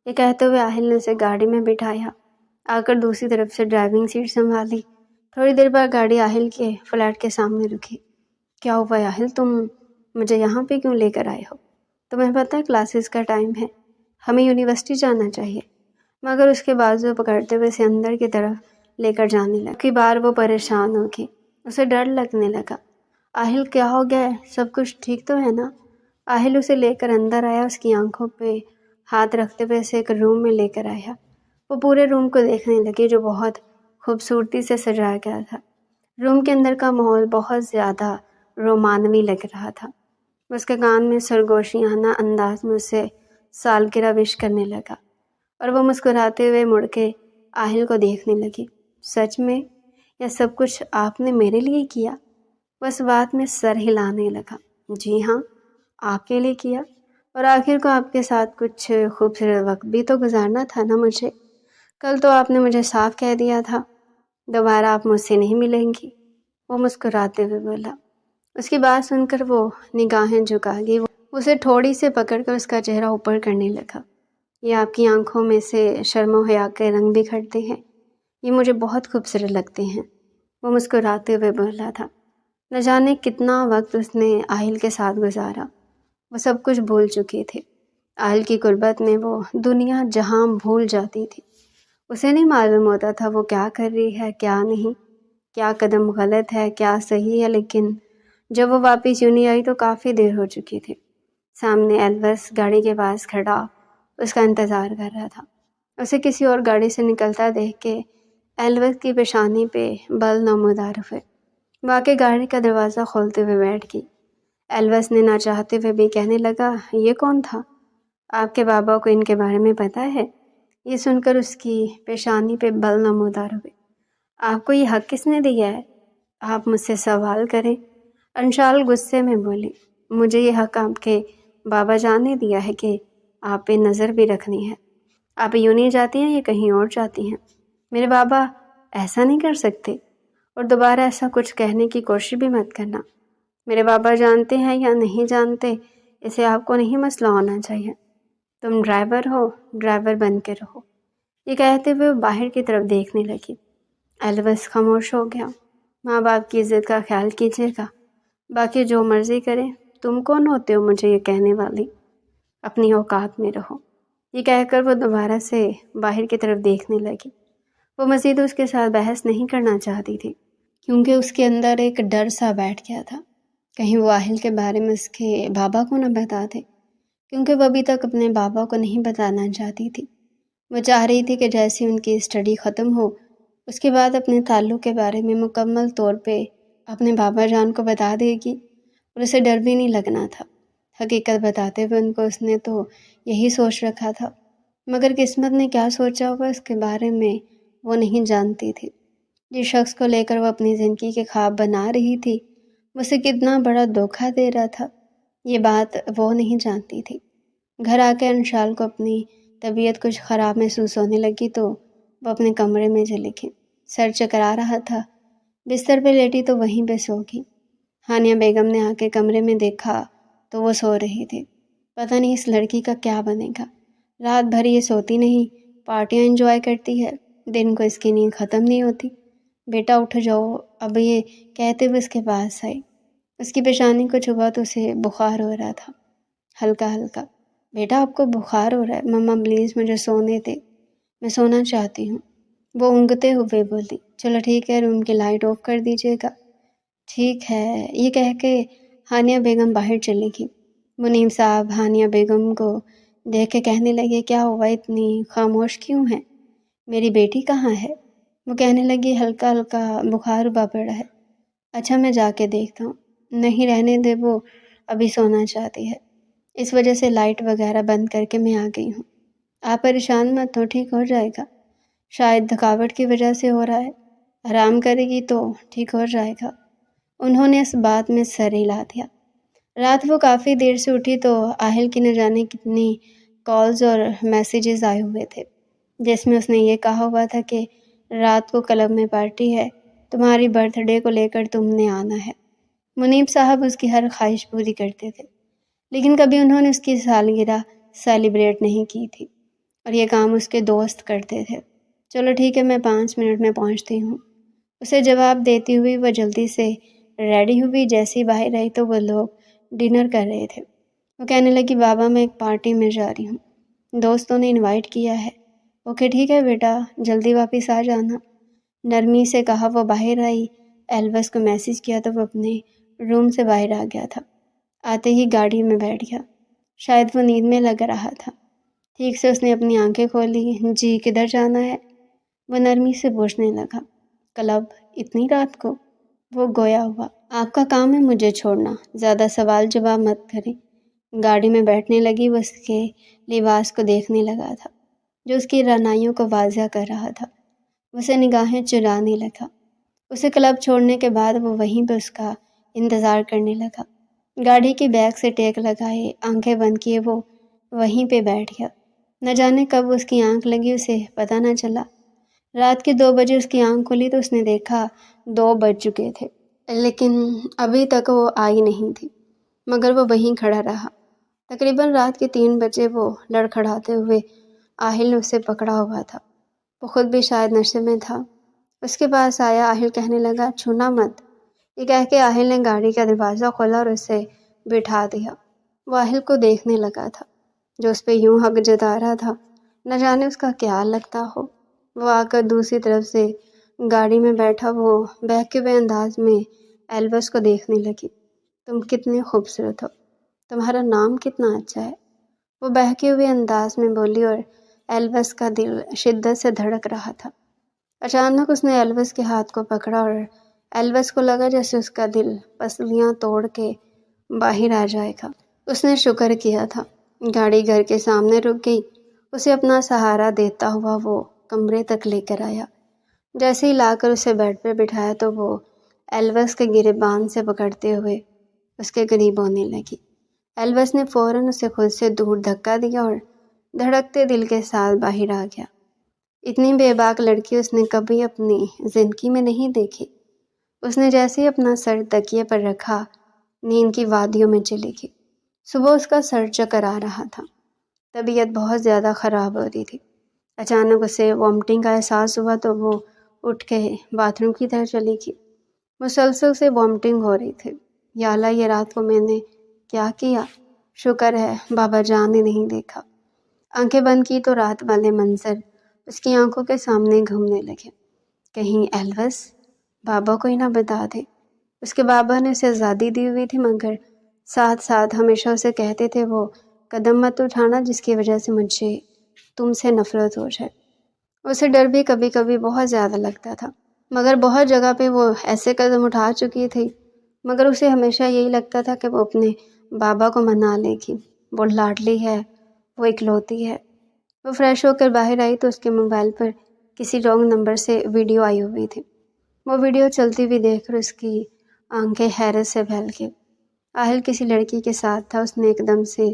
یہ کہتے ہوئے آہل نے اسے گاڑی میں بٹھایا، آ کر دوسری طرف سے ڈرائیونگ سیٹ سنبھالی۔ تھوڑی دیر بعد گاڑی آہل کے فلیٹ کے سامنے رکی۔ کیا ہوا آہل، تم مجھے یہاں پہ کیوں لے کر آئے ہو؟ تمہیں پتہ ہے کلاسز کا ٹائم ہے، ہمیں یونیورسٹی جانا چاہیے۔ مگر اس کے بازو پکڑتے ہوئے اسے اندر کی طرف لے کر جانے لگا۔ کئی بار وہ پریشان ہو گئی، اسے ڈر لگنے لگا۔ آہل کیا ہو گیا ہے؟ سب کچھ ٹھیک تو ہے نا؟ آہل اسے لے کر اندر آیا، اس کی آنکھوں پہ ہاتھ رکھتے ہوئے اسے ایک روم میں لے کر آیا۔ وہ پورے روم کو دیکھنے لگی جو بہت خوبصورتی سے سجایا گیا تھا۔ روم کے اندر کا ماحول بہت زیادہ رومانوی لگ رہا تھا۔ اس کے کان میں سرگوشیانہ انداز میں اسے سالگرہ وش کرنے لگا اور وہ مسکراتے ہوئے مڑ کے آہل کو دیکھنے لگی۔ سچ میں یہ سب کچھ آپ نے میرے لیے کیا؟ وہ اس بات میں سر ہلانے لگا۔ جی ہاں، آپ کے لیے کیا، اور آخر کو آپ کے ساتھ کچھ خوبصورت وقت بھی تو گزارنا تھا نا مجھے۔ کل تو آپ نے مجھے صاف کہہ دیا تھا دوبارہ آپ مجھ سے نہیں ملیں گی، وہ مسکراتے ہوئے بولا۔ اس کی بات سن کر وہ نگاہیں جھکا گئی، وہ اسے تھوڑی سے پکڑ کر اس کا چہرہ اوپر کرنے لگا۔ یہ آپ کی آنکھوں میں سے شرم و حیا کے رنگ بکھرتے ہیں، یہ مجھے بہت خوبصورت لگتے ہیں، وہ مسکراتے ہوئے بولا تھا۔ نہ جانے کتنا وقت اس نے آہل کے ساتھ گزارا، وہ سب کچھ بھول چکی تھی۔ آہل کی قربت میں وہ دنیا جہاں بھول جاتی تھی۔ اسے نہیں معلوم ہوتا تھا وہ کیا کر رہی ہے کیا نہیں، کیا قدم غلط ہے کیا صحیح ہے، لیکن جب وہ واپس یونی آئی تو کافی دیر ہو چکی تھی۔ سامنے ایلوس گاڑی کے پاس کھڑا اس کا انتظار کر رہا تھا۔ اسے کسی اور گاڑی سے نکلتا دیکھ کے ایلوس کی پیشانی پہ بل نمودار ہوئے۔ واقعی گاڑی کا دروازہ کھولتے ہوئے بیٹھ گئی۔ ایلوس نے نہ چاہتے ہوئے بھی کہنے لگا، یہ کون تھا؟ آپ کے بابا کو ان کے بارے میں پتہ ہے؟ یہ سن کر اس کی پیشانی پہ بل نمودار ہوئے۔ آپ کو یہ حق کس نے دیا ہے؟ آپ مجھ سے سوال کریں۔ انشال غصے میں بولی، مجھے یہ حق آپ کے بابا جان نے دیا ہے کہ آپ پہ نظر بھی رکھنی ہے۔ آپ یونی جاتی ہیں یا کہیں اور جاتی ہیں؟ میرے بابا ایسا نہیں کر سکتے، اور دوبارہ ایسا کچھ کہنے کی کوشش بھی مت کرنا۔ میرے بابا جانتے ہیں یا نہیں جانتے اسے آپ کو نہیں مسئلہ ہونا چاہیے۔ تم ڈرائیور ہو، ڈرائیور بن کے رہو۔ یہ کہتے ہوئے وہ باہر کی طرف دیکھنے لگی۔ ایلوس خاموش ہو گیا۔ ماں باپ کی عزت کا خیال کیجیے گا، باقی جو مرضی کریں۔ تم کون ہوتے ہو مجھے یہ کہنے والی؟ اپنی اوقات میں رہو۔ یہ کہہ کر وہ دوبارہ سے باہر کی طرف دیکھنے لگی۔ وہ مزید اس کے ساتھ بحث نہیں کرنا چاہتی تھی، کیونکہ اس کے اندر ایک ڈر سا بیٹھ گیا تھا، کہیں وہ آہل کے بارے میں اس کے بابا کو نہ بتا دے، کیونکہ وہ ابھی تک اپنے بابا کو نہیں بتانا چاہتی تھی۔ وہ چاہ رہی تھی کہ جیسے ان کی اسٹڈی ختم ہو، اس کے بعد اپنے تعلق کے بارے میں مکمل طور پہ اپنے بابا جان کو بتا دے گی، اور اسے ڈر بھی نہیں لگنا تھا۔ حقیقت بتاتے ہوئے ان کو اس نے تو یہی سوچ رکھا تھا، مگر قسمت نے کیا سوچا ہوا اس کے بارے میں وہ نہیں جانتی تھی۔ جس شخص کو لے کر وہ اپنی زندگی کے خواب بنا رہی تھی، وہ اسے کتنا بڑا دھوکہ دے رہا تھا، یہ بات وہ نہیں جانتی تھی۔ گھر آ کے انشال کو اپنی طبیعت کچھ خراب محسوس ہونے لگی تو وہ اپنے کمرے میں چلی گئی۔ سر چکرا رہا تھا، بستر پہ لیٹی تو وہیں پہ سو گئی۔ ہانیہ بیگم نے آ کے کمرے میں دیکھا تو وہ سو رہی تھی۔ پتہ نہیں اس لڑکی کا کیا بنے گا، رات بھر یہ سوتی نہیں، پارٹیاں انجوائے کرتی ہے، دن کو اس کی نیند ختم نہیں ہوتی۔ بیٹا اٹھ جاؤ، اب یہ کہتے ہوئے اس کے پاس آئی۔ اس کی پیشانی کو چھوا تو اسے بخار ہو رہا تھا، ہلکا ہلکا۔ بیٹا آپ کو بخار ہو رہا ہے؟ مما پلیز مجھے سونے دے، میں سونا چاہتی ہوں۔ وہ اونگتے ہوئے بولی، چلو ٹھیک ہے، روم کی لائٹ آف کر دیجیے گا۔ ٹھیک ہے، یہ کہہ کے ہانیہ بیگم باہر چلی گئی۔ منیم صاحب ہانیہ بیگم کو دیکھ کے کہنے لگے، کیا ہوا، اتنی خاموش کیوں ہے؟ میری بیٹی کہاں ہے؟ وہ کہنے لگی، ہلکا ہلکا بخار ابا پڑا ہے۔ اچھا میں جا کے دیکھتا ہوں۔ نہیں رہنے دے، وہ ابھی سونا چاہتی ہے، اس وجہ سے لائٹ وغیرہ بند کر کے میں آ گئی ہوں۔ آپ پریشان مت ہو، ٹھیک ہو جائے گا۔ شاید تھکاوٹ کی وجہ سے ہو رہا ہے، آرام کرے گی تو ٹھیک ہو جائے گا۔ انہوں نے اس بات میں سر ہلا دیا۔ رات وہ کافی دیر سے اٹھی تو آہل کی نہ جانے کتنی کالز اور میسیجز آئے ہوئے تھے، جس میں اس نے یہ کہا ہوا تھا کہ رات کو کلب میں پارٹی ہے، تمہاری برتھ ڈے کو لے کر تم نے آنا ہے۔ منیب صاحب اس کی ہر خواہش پوری کرتے تھے، لیکن کبھی انہوں نے اس کی سالگرہ سیلیبریٹ نہیں کی تھی، اور یہ کام اس کے دوست کرتے تھے۔ چلو ٹھیک ہے، میں 5 منٹ میں پہنچتی ہوں، اسے جواب دیتی ہوئی وہ جلدی سے ریڈی ہوئی۔ جیسے ہی باہر آئی تو وہ لوگ ڈنر کر رہے تھے۔ وہ کہنے لگی، بابا میں ایک پارٹی میں جا رہی ہوں، دوستوں نے انوائٹ کیا ہے۔ اوکے ٹھیک ہے بیٹا، جلدی واپس آ جانا، نرمی سے کہا۔ وہ باہر آئی، ایلوس کو میسج کیا تو وہ اپنے روم سے باہر آ گیا تھا۔ آتے ہی گاڑی میں بیٹھ گیا، شاید وہ نیند میں لگ رہا تھا۔ ٹھیک سے اس نے اپنی آنکھیں کھولی۔ جی کدھر جانا ہے؟ وہ نرمی سے پوچھنے لگا۔ کلب، اتنی رات کو؟ وہ گویا ہوا، آپ کا کام ہے مجھے چھوڑنا، زیادہ سوال جواب مت کریں۔ گاڑی میں بیٹھنے لگی۔ وہ اس کے لباس کو دیکھنے لگا تھا جو اس کی رعنائیوں کو واضح کر رہا تھا۔ اسے نگاہیں چرانے لگا۔ اسے کلب چھوڑنے کے بعد وہ وہیں پہ اس کا انتظار کرنے لگا۔ گاڑی کی بیک سے ٹیک لگائے، آنکھیں بند کیے وہ وہیں پہ بیٹھ گیا۔ نہ جانے کب اس کی آنکھ لگی، اسے پتہ نہ چلا۔ رات کے 2 بجے اس کی آنکھ کھلی تو اس نے دیکھا 2 بج چکے تھے، لیکن ابھی تک وہ آئی نہیں تھی، مگر وہ وہیں کھڑا رہا۔ تقریباً رات کے 3 بجے وہ لڑکھڑاتے ہوئے آہل نے اسے پکڑا ہوا تھا۔ وہ خود بھی شاید نشے میں تھا۔ اس کے پاس آیا، آہل کہنے لگا، چھونا مت۔ یہ کہہ کے آہل نے گاڑی کا دروازہ کھولا اور اسے بٹھا دیا۔ وہ آہل کو دیکھنے لگا تھا جو اس پہ یوں حق جتا رہا تھا، نہ جانے اس کا کیا لگتا ہو۔ وہ آ کر دوسری طرف سے گاڑی میں بیٹھا وہ بہکے ہوئے انداز میں ایلوس کو دیکھنے لگی۔ تم کتنی خوبصورت ہو، تمہارا نام کتنا اچھا ہے، وہ بہکے ہوئے انداز میں بولی، اور ایلوس کا دل شدت سے دھڑک رہا تھا۔ اچانک اس نے ایلوس کے ہاتھ کو پکڑا اور ایلوس کو لگا جیسے اس کا دل پسلیاں توڑ کے باہر آ جائے گا۔ اس نے شکر کیا تھا۔ گاڑی گھر کے سامنے رک گئی۔ اسے اپنا سہارا دیتا ہوا وہ کمرے تک لے کر آیا۔ جیسے ہی لا کر اسے بیڈ پہ بٹھایا تو وہ ایلوس کے گریبان سے پکڑتے ہوئے اس کے قریب ہونے لگی۔ ایلوس نے فوراً اسے خود سے دور دھکا دیا اور دھڑکتے دل کے ساتھ باہر آ گیا۔ اتنی بے باک لڑکی اس نے کبھی اپنی زندگی میں نہیں دیکھی۔ اس نے جیسے ہی اپنا سر تکیے پر رکھا، نیند کی وادیوں میں چلی گئی۔ صبح اس کا سر چکر آ رہا تھا، طبیعت بہت زیادہ خراب ہو رہی تھی۔ اچانک اسے وامٹنگ کا احساس ہوا تو وہ اٹھ کے باتھ روم کی طرف چلی گئی۔ مسلسل سے وامٹنگ ہو رہی تھی۔ یا اللہ، یہ رات کو میں نے کیا کیا؟ شکر ہے بابا جان نے نہیں دیکھا۔ آنکھیں بند کی تو رات والے منظر اس کی آنکھوں کے سامنے گھومنے لگے۔ کہیں ایلوس بابا کو ہی نہ بتا دے۔ اس کے بابا نے اسے آزادی دی ہوئی تھی، مگر ساتھ ساتھ ہمیشہ اسے کہتے تھے وہ قدم مت اٹھانا جس کی وجہ سے مجھے تم سے نفرت ہو جائے۔ اسے ڈر بھی کبھی کبھی بہت زیادہ لگتا تھا، مگر بہت جگہ پہ وہ ایسے قدم اٹھا چکی تھی، مگر اسے ہمیشہ یہی لگتا تھا کہ وہ اپنے بابا کو منا لے گی، وہ لاڈلی ہے، وہ اکلوتی ہے۔ وہ فریش ہو کر باہر آئی تو اس کے موبائل پر کسی رانگ نمبر سے ویڈیو آئی ہوئی تھی۔ وہ ویڈیو چلتی ہوئی دیکھ کر اس کی آنکھیں حیرت سے پھیل گئی۔ آہل کسی لڑکی کے ساتھ تھا۔ اس نے ایک دم سے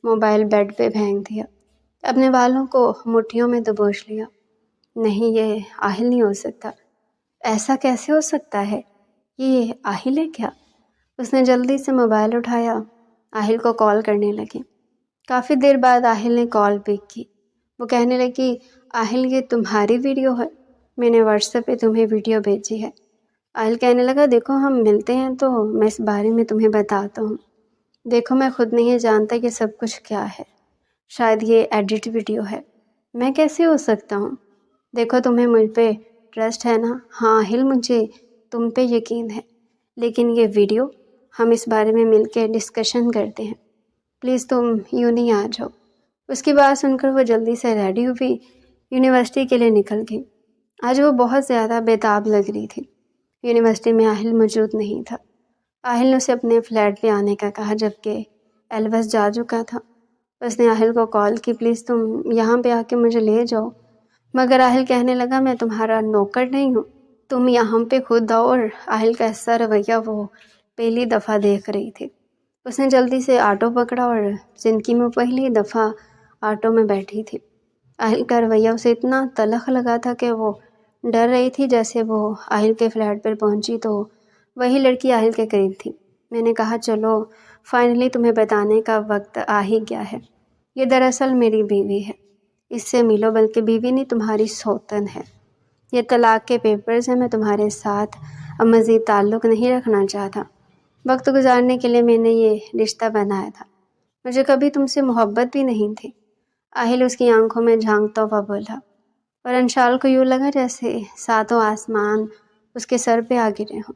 موبائل بیڈ پہ پھینک دیا، اپنے بالوں کو مٹھیوں میں دبوچ لیا۔ نہیں، یہ آہل نہیں ہو سکتا۔ ایسا کیسے ہو سکتا ہے؟ یہ آہل ہے کیا؟ اس نے جلدی سے موبائل اٹھایا، آہل کو کال کرنے لگی۔ کافی دیر بعد آہل نے کال پک کی۔ وہ کہنے لگی، آہل یہ تمہاری ویڈیو ہے، میں نے واٹس ایپ پہ تمہیں ویڈیو بھیجی ہے۔ آہل کہنے لگا، دیکھو ہم ملتے ہیں تو میں اس بارے میں تمہیں بتاتا ہوں۔ دیکھو میں خود نہیں جانتا یہ سب کچھ کیا ہے، شاید یہ ایڈٹ ویڈیو ہے۔ میں کیسے ہو سکتا ہوں؟ دیکھو تمہیں مجھ پہ ٹرسٹ ہے نا؟ ہاں آہل، مجھے تم پہ یقین ہے، لیکن یہ ویڈیو ہم اس بارے میں مل کے ڈسکشن کرتے ہیں، پلیز تم یوں نہیں آ جاؤ۔ اس کی بات سن کر وہ جلدی سے ریڈی ہوئی، یونیورسٹی کے لیے نکل گئی۔ آج وہ بہت زیادہ بےتاب لگ رہی تھی۔ یونیورسٹی میں آہل موجود نہیں تھا۔ آہل نے اسے اپنے فلیٹ پہ آنے کا کہا جبکہ ایلوس جا چکا تھا۔ اس نے آہل کو کال کی، پلیز تم یہاں پہ آ کے مجھے لے جاؤ، مگر آہل کہنے لگا، میں تمہارا نوکر نہیں ہوں، تم یہاں پہ خود آؤ۔ اور آہل کا ایسا رویہ وہ پہلی دفعہ دیکھ رہی تھی۔ اس نے جلدی سے آٹو پکڑا اور زندگی میں پہلی دفعہ آٹو میں بیٹھی تھی۔ آہل کا رویہ اسے اتنا تلخ لگا تھا کہ وہ ڈر رہی تھی۔ جیسے وہ آہل کے فلیٹ پر پہنچی تو وہی لڑکی آہل کے قریب تھی۔ میں نے کہا، چلو فائنلی تمہیں بتانے کا وقت آ ہی گیا ہے، یہ دراصل میری بیوی ہے، اس سے ملو، بلکہ بیوی نہیں تمہاری سوتن ہے، یہ طلاق کے پیپرز ہیں، میں تمہارے ساتھ اب مزید تعلق نہیں رکھنا چاہتا، وقت گزارنے کے لیے میں نے یہ رشتہ بنایا تھا، مجھے کبھی تم سے محبت بھی نہیں تھی۔ آہل اس کی آنکھوں میں جھانکتا ہوا بولا، اور انشال کو یوں لگا جیسے ساتوں آسمان اس کے سر پہ آ گرے ہوں۔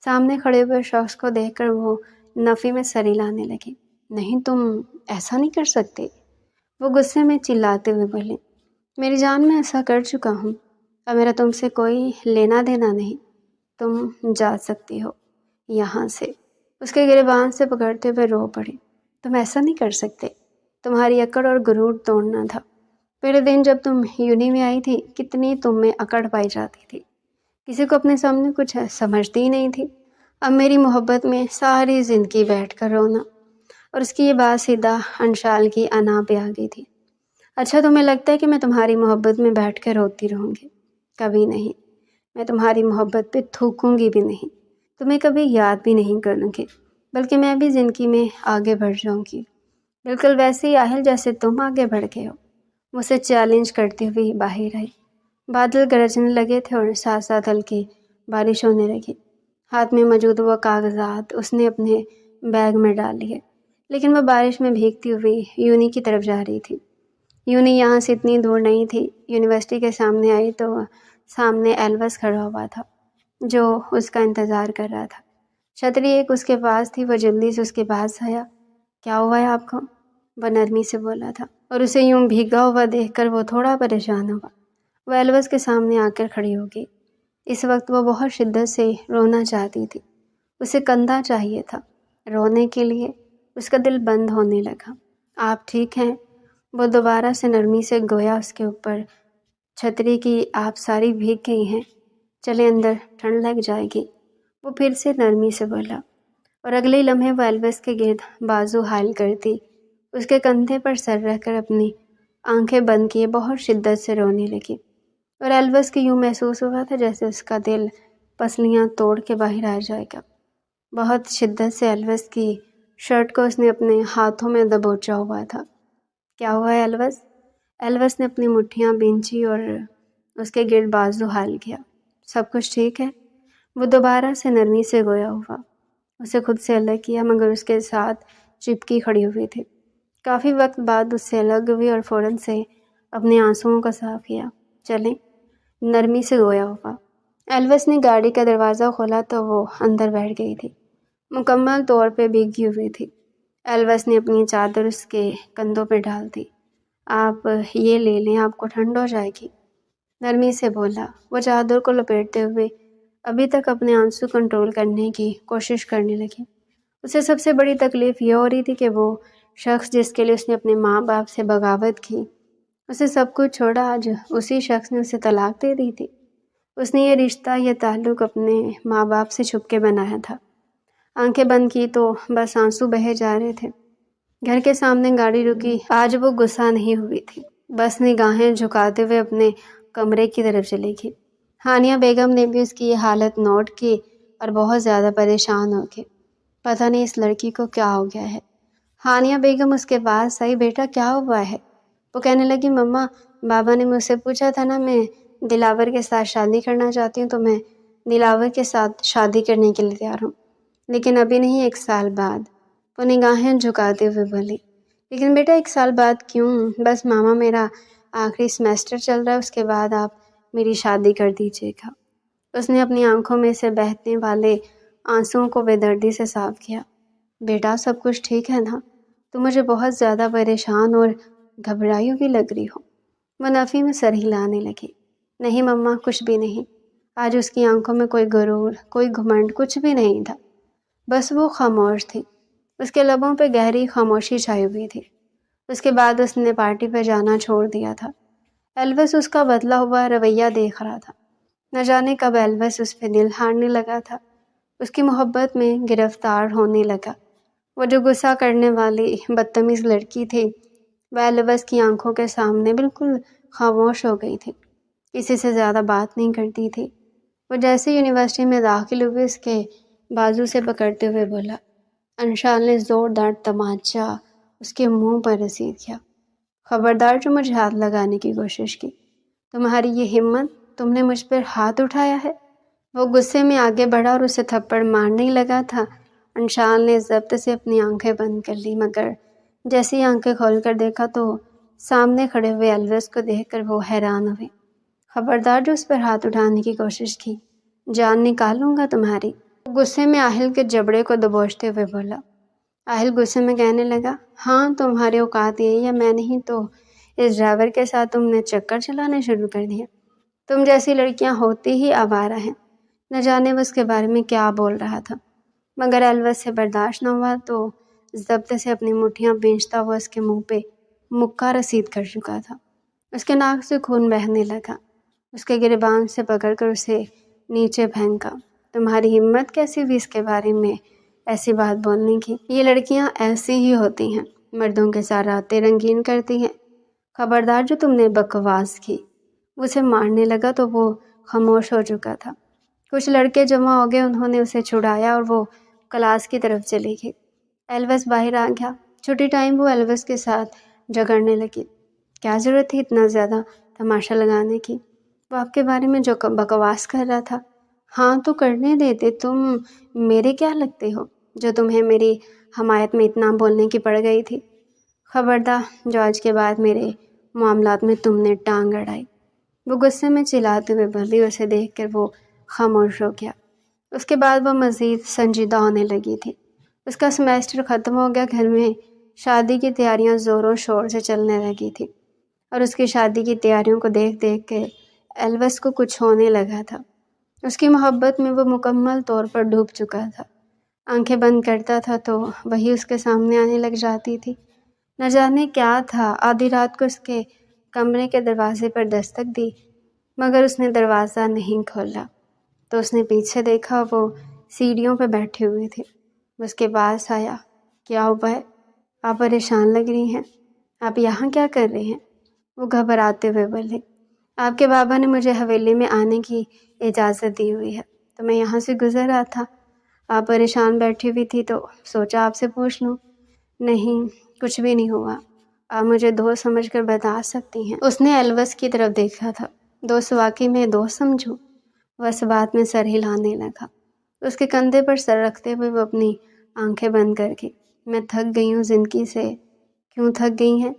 سامنے کھڑے ہوئے شخص کو دیکھ کر وہ نفی میں سر ہلانے لگی۔ نہیں، تم ایسا نہیں کر سکتے، وہ غصے میں چلاتے ہوئے بولے، میری جان میں ایسا کر چکا ہوں، اب میرا تم سے کوئی لینا دینا نہیں، تم جا سکتی ہو یہاں سے۔ اس کے گریبان سے پکڑتے ہوئے رو پڑی، تم ایسا نہیں کر سکتے، تمہاری اکڑ اور غرور توڑنا تھا۔ پہلے دن جب تم یونی میں آئی تھی کتنی تم میں اکڑ پائی جاتی تھی، کسی کو اپنے سامنے کچھ سمجھتی ہی نہیں تھی۔ اب میری محبت میں ساری زندگی بیٹھ کر رونا۔ اور اس کی یہ بات سیدھا انشال کی انا پہ آ گئی تھی۔ اچھا تمہیں لگتا ہے کہ میں تمہاری محبت میں بیٹھ کے روتی رہوں گی؟ کبھی نہیں، میں تمہاری محبت پہ تھوکوں گی بھی نہیں، تمہیں کبھی یاد بھی نہیں کروں گی، بلکہ میں بھی زندگی میں آگے بڑھ جاؤں گی، بالکل ویسے ہی آہل جیسے تم آگے بڑھ گئے ہو۔ وہ اسے چیلنج کرتی ہوئی باہر آئی۔ بادل گرجنے لگے تھے اور ساتھ ساتھ ہلکی بارش ہونے لگی۔ ہاتھ میں موجود وہ کاغذات اس نے اپنے بیگ میں ڈال لیے، لیکن وہ بارش میں بھیگتی ہوئی یونی کی طرف جا رہی تھی۔ یونی یہاں سے اتنی دور نہیں تھی۔ یونیورسٹی کے سامنے آئی تو سامنے ایلوس کھڑا ہوا تھا جو اس کا انتظار کر رہا تھا۔ چھتری ایک اس کے پاس تھی، وہ جلدی سے اس کے پاس آیا۔ کیا ہوا ہے آپ کو؟ وہ نرمی سے بولا تھا، اور اسے یوں بھیگا ہوا دیکھ کر وہ تھوڑا پریشان ہوا۔ وہ ایلوس کے سامنے آ کر کھڑی ہو گئی۔ اس وقت وہ بہت شدت سے رونا چاہتی تھی، اسے کندھا چاہیے تھا رونے کے لیے۔ اس کا دل بند ہونے لگا۔ آپ ٹھیک ہیں؟ وہ دوبارہ سے نرمی سے گویا اس کے اوپر۔ چھتری کی آپ ساری بھیگ گئی ہیں، چلے اندر، ٹھنڈ لگ جائے گی، وہ پھر سے نرمی سے بولا، اور اگلے لمحے وہ ایلوس کے گرد بازو حائل کرتی اس کے کندھے پر سر رکھ کر اپنی آنکھیں بند کیے بہت شدت سے رونے لگی۔ اور ایلوس کو یوں محسوس ہوا تھا جیسے اس کا دل پسلیاں توڑ کے باہر آ جائے گا۔ بہت شدت سے ایلوس کی شرٹ کو اس نے اپنے ہاتھوں میں دبوچا ہوا تھا۔ کیا ہوا ہے ایلوس؟ ایلوس نے اپنی مٹھیاں بھینچی اور اس کے گرد بازو حائل کیا۔ سب کچھ ٹھیک ہے؟ وہ دوبارہ سے نرمی سے گویا ہوا۔ اسے خود سے الگ کیا مگر اس کے ساتھ چپکی کھڑی ہوئی تھی۔ کافی وقت بعد اس سے الگ ہوئی اور فوراً سے اپنے آنسوؤں کو صاف کیا۔ چلیں، نرمی سے گویا ہوا۔ ایلوس نے گاڑی کا دروازہ کھولا تو وہ اندر بیٹھ گئی تھی، مکمل طور پہ بھیگی ہوئی تھی۔ ایلوس نے اپنی چادر اس کے کندھوں پہ ڈال دی۔ آپ یہ لے لیں، آپ کو ٹھنڈ ہو جائے گی، نرمی سے بولا۔ وہ چادر کو لپیٹتے ہوئے ابھی تک اپنے آنسو کنٹرول کرنے کی کوشش کرنے لگی۔ اسے سب سے بڑی تکلیف یہ ہو رہی تھی کہ وہ شخص جس کے لیے اس نے اپنے ماں باپ سے بغاوت کی، اسے سب کچھ چھوڑا، آج اسی شخص نے اسے طلاق دے دی تھی۔ اس نے یہ رشتہ، یہ تعلق اپنے ماں باپ سے چھپ کے بنایا تھا۔ آنکھیں بند کی تو بس آنسو بہے جا رہے تھے۔ گھر کے سامنے گاڑی رکی، آج وہ غصہ نہیں ہوئی تھی، بس نگاہیں جھکاتے ہوئے اپنے کمرے کی طرف چلی گئی۔ ہانیہ بیگم نے بھی اس کی یہ حالت نوٹ کی اور بہت زیادہ پریشان ہو گئی۔ پتہ نہیں اس لڑکی کو کیا ہو گیا ہے۔ ہانیہ بیگم اس کے پاس آئی، بیٹا کیا ہوا ہے؟ وہ کہنے لگی، مما، بابا نے مجھ سے پوچھا تھا نا، میں دلاور کے ساتھ شادی کرنا چاہتی ہوں، تو میں دلاور کے ساتھ شادی کرنے کے لیے تیار ہوں، لیکن ابھی نہیں، 1 سال بعد۔ وہ نگاہیں جھکاتے ہوئے بولی، لیکن بیٹا 1 سال بعد کیوں؟ بس ماما، میرا آخری سیمسٹر چل رہا ہے، اس کے بعد آپ میری شادی کر دیجیے گا۔ اس نے اپنی آنکھوں میں سے بہنے والے آنسوؤں کو بے دردی سے صاف کیا۔ بیٹا سب کچھ ٹھیک ہے نا؟ تو مجھے بہت زیادہ پریشان اور گھبرائی ہوئی لگ رہی ہو۔ وہ نفی میں سر ہلانے لگی۔ نہیں مما، کچھ بھی نہیں۔ آج اس کی آنکھوں میں کوئی غرور، کوئی گھمنڈ، کچھ بھی نہیں تھا، بس وہ خاموش تھی۔ اس کے لبوں پہ گہری خاموشی چھائی ہوئی تھی۔ اس کے بعد اس نے پارٹی پہ جانا چھوڑ دیا تھا۔ ایلوس اس کا بدلا ہوا رویہ دیکھ رہا تھا۔ نہ جانے کب ایلوس اس پہ دل ہارنے لگا تھا، اس کی محبت میں گرفتار ہونے لگا۔ وہ جو غصہ کرنے والی بدتمیز لڑکی تھی، وہ ایلوس کی آنکھوں کے سامنے بالکل خاموش ہو گئی تھی، کسی سے زیادہ بات نہیں کرتی تھی۔ وہ جیسے یونیورسٹی میں داخل ہوئی، اس کے بازو سے پکڑتے ہوئے بولا۔ انشال نے زوردار تمانچہ اس کے منہ پر رسید کیا۔ خبردار جو مجھے ہاتھ لگانے کی کوشش کی، تمہاری یہ ہمت، تم نے مجھ پر ہاتھ اٹھایا ہے؟ وہ غصے میں آگے بڑھا اور اسے تھپڑ مارنے ہی لگا تھا۔ انشال نے ضبط سے اپنی آنکھیں بند کر لی، مگر جیسے ہی آنکھیں کھول کر دیکھا تو سامنے کھڑے ہوئے ایلوس کو دیکھ کر وہ حیران ہوئی۔ خبردار جو اس پر ہاتھ اٹھانے کی کوشش کی، جان نکالوں گا تمہاری۔ غصے میں آہل کے جبڑے کو دبوچتے ہوئے بولا۔ آہل غصے میں کہنے لگا، ہاں تمہاری اوقات یہی ہے، میں نہیں تو اس ڈرائیور کے ساتھ تم نے چکر چلانے شروع کر دیا۔ تم جیسی لڑکیاں ہوتی ہی آوارہ ہیں۔ نہ جانے وہ اس کے بارے میں کیا بول رہا تھا، مگر ایلوس سے برداشت نہ ہوا تو ضبط سے اپنی مٹھیاں بھینچتا ہوا اس کے منہ پہ مکہ رسید کر چکا تھا۔ اس کے ناک سے خون بہنے لگا۔ اس کے گریبان سے پکڑ کر اسے نیچے پھینکا۔ تمہاری ہمت کیسی ہوئی اس کے بارے میں ایسی بات بولنے کی؟ یہ لڑکیاں ایسی ہی ہوتی ہیں، مردوں کے ساتھ راتیں رنگین کرتی ہیں۔ خبردار جو تم نے بکواس کی۔ اسے مارنے لگا تو وہ خاموش ہو چکا تھا۔ کچھ لڑکے جمع ہو گئے، انہوں نے اسے چھڑایا اور وہ کلاس کی طرف چلی گئی۔ ایلوس باہر آ گیا۔ چھٹی ٹائم وہ ایلوس کے ساتھ جھگڑنے لگی۔ کیا ضرورت تھی اتنا زیادہ تماشا لگانے کی؟ وہ آپ کے بارے میں جو بکواس کر رہا تھا، ہاں تو کرنے دیتے، تم میرے کیا لگتے ہو جو تمہیں میری حمایت میں اتنا بولنے کی پڑ گئی تھی؟ خبردار جو آج کے بعد میرے معاملات میں تم نے ٹانگ اڑائی۔ وہ غصے میں چلاتے ہوئے بولی۔ اسے دیکھ کر وہ خاموش ہو گیا۔ اس کے بعد وہ مزید سنجیدہ ہونے لگی تھی۔ اس کا سیمیسٹر ختم ہو گیا۔ گھر میں شادی کی تیاریاں زور و شور سے چلنے لگی تھی اور اس کی شادی کی تیاریوں کو دیکھ دیکھ کے ایلوس کو کچھ ہونے لگا تھا۔ اس کی محبت میں وہ مکمل طور پر ڈوب چکا تھا۔ آنکھیں بند کرتا تھا تو وہی اس کے سامنے آنے لگ جاتی تھی۔ نہ جانے کیا تھا، آدھی رات کو اس کے کمرے کے دروازے پر دستک دی، مگر اس نے دروازہ نہیں کھولا تو اس نے پیچھے دیکھا، وہ سیڑھیوں پہ بیٹھے ہوئے تھے۔ اس کے پاس آیا۔ کیا ہوا ہے؟ آپ پریشان لگ رہی ہیں۔ آپ یہاں کیا کر رہے ہیں؟ وہ گھبراتے ہوئے بولے۔ آپ کے بابا نے مجھے حویلی میں آنے کی اجازت دی ہوئی ہے تو میں یہاں سے گزر رہا تھا۔ آپ پریشان بیٹھی ہوئی تھی تو سوچا آپ سے پوچھ لوں۔ نہیں، کچھ بھی نہیں ہوا، آپ مجھے دوست سمجھ کر بتا سکتی ہیں۔ اس نے ایلوس کی طرف دیکھا تھا۔ دوست واقعی میں دوست سمجھوں؟ وہ اس بات میں سر ہلانے لگا۔ اس کے کندھے پر سر رکھتے ہوئے وہ اپنی آنکھیں بند کر کے، میں تھک گئی ہوں زندگی سے۔ کیوں تھک گئی ہیں؟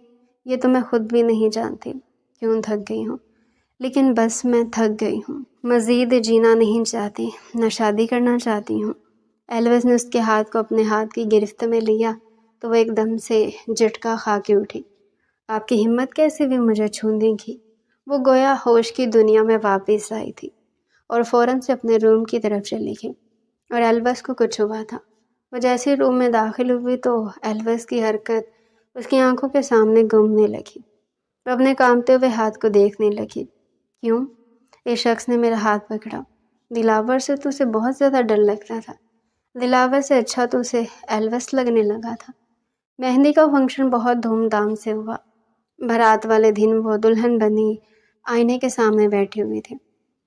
یہ تو میں خود بھی نہیں جانتی کیوں تھک گئی ہوں، لیکن بس میں تھک گئی ہوں۔ مزید جینا نہیں چاہتی، نہ شادی کرنا چاہتی ہوں۔ ایلوس نے اس کے ہاتھ کو اپنے ہاتھ کی گرفت میں لیا تو وہ ایک دم سے جھٹکا کھا کے اٹھی۔ آپ کی ہمت کیسے بھی مجھے چھونے کی؟ وہ گویا ہوش کی دنیا میں واپس آئی تھی اور فوراً سے اپنے روم کی طرف چلی گئی۔ اور ایلوس کو کچھ ہوا تھا۔ وہ جیسے روم میں داخل ہوئی تو ایلوس کی حرکت اس کی آنکھوں کے سامنے گھومنے لگی۔ وہ اپنے کانپتے ہوئے ہاتھ کو دیکھنے لگی۔ کیوں؟ ایک شخص نے میرا ہاتھ پکڑا۔ دلاور سے تو اسے بہت زیادہ ڈر لگتا تھا۔ دلاور سے اچھا تو اسے ایلوس لگنے لگا تھا۔ مہندی کا فنکشن بہت دھوم دھام سے ہوا۔ بارات والے دن وہ دلہن بنی آئینے کے سامنے بیٹھی ہوئی تھی،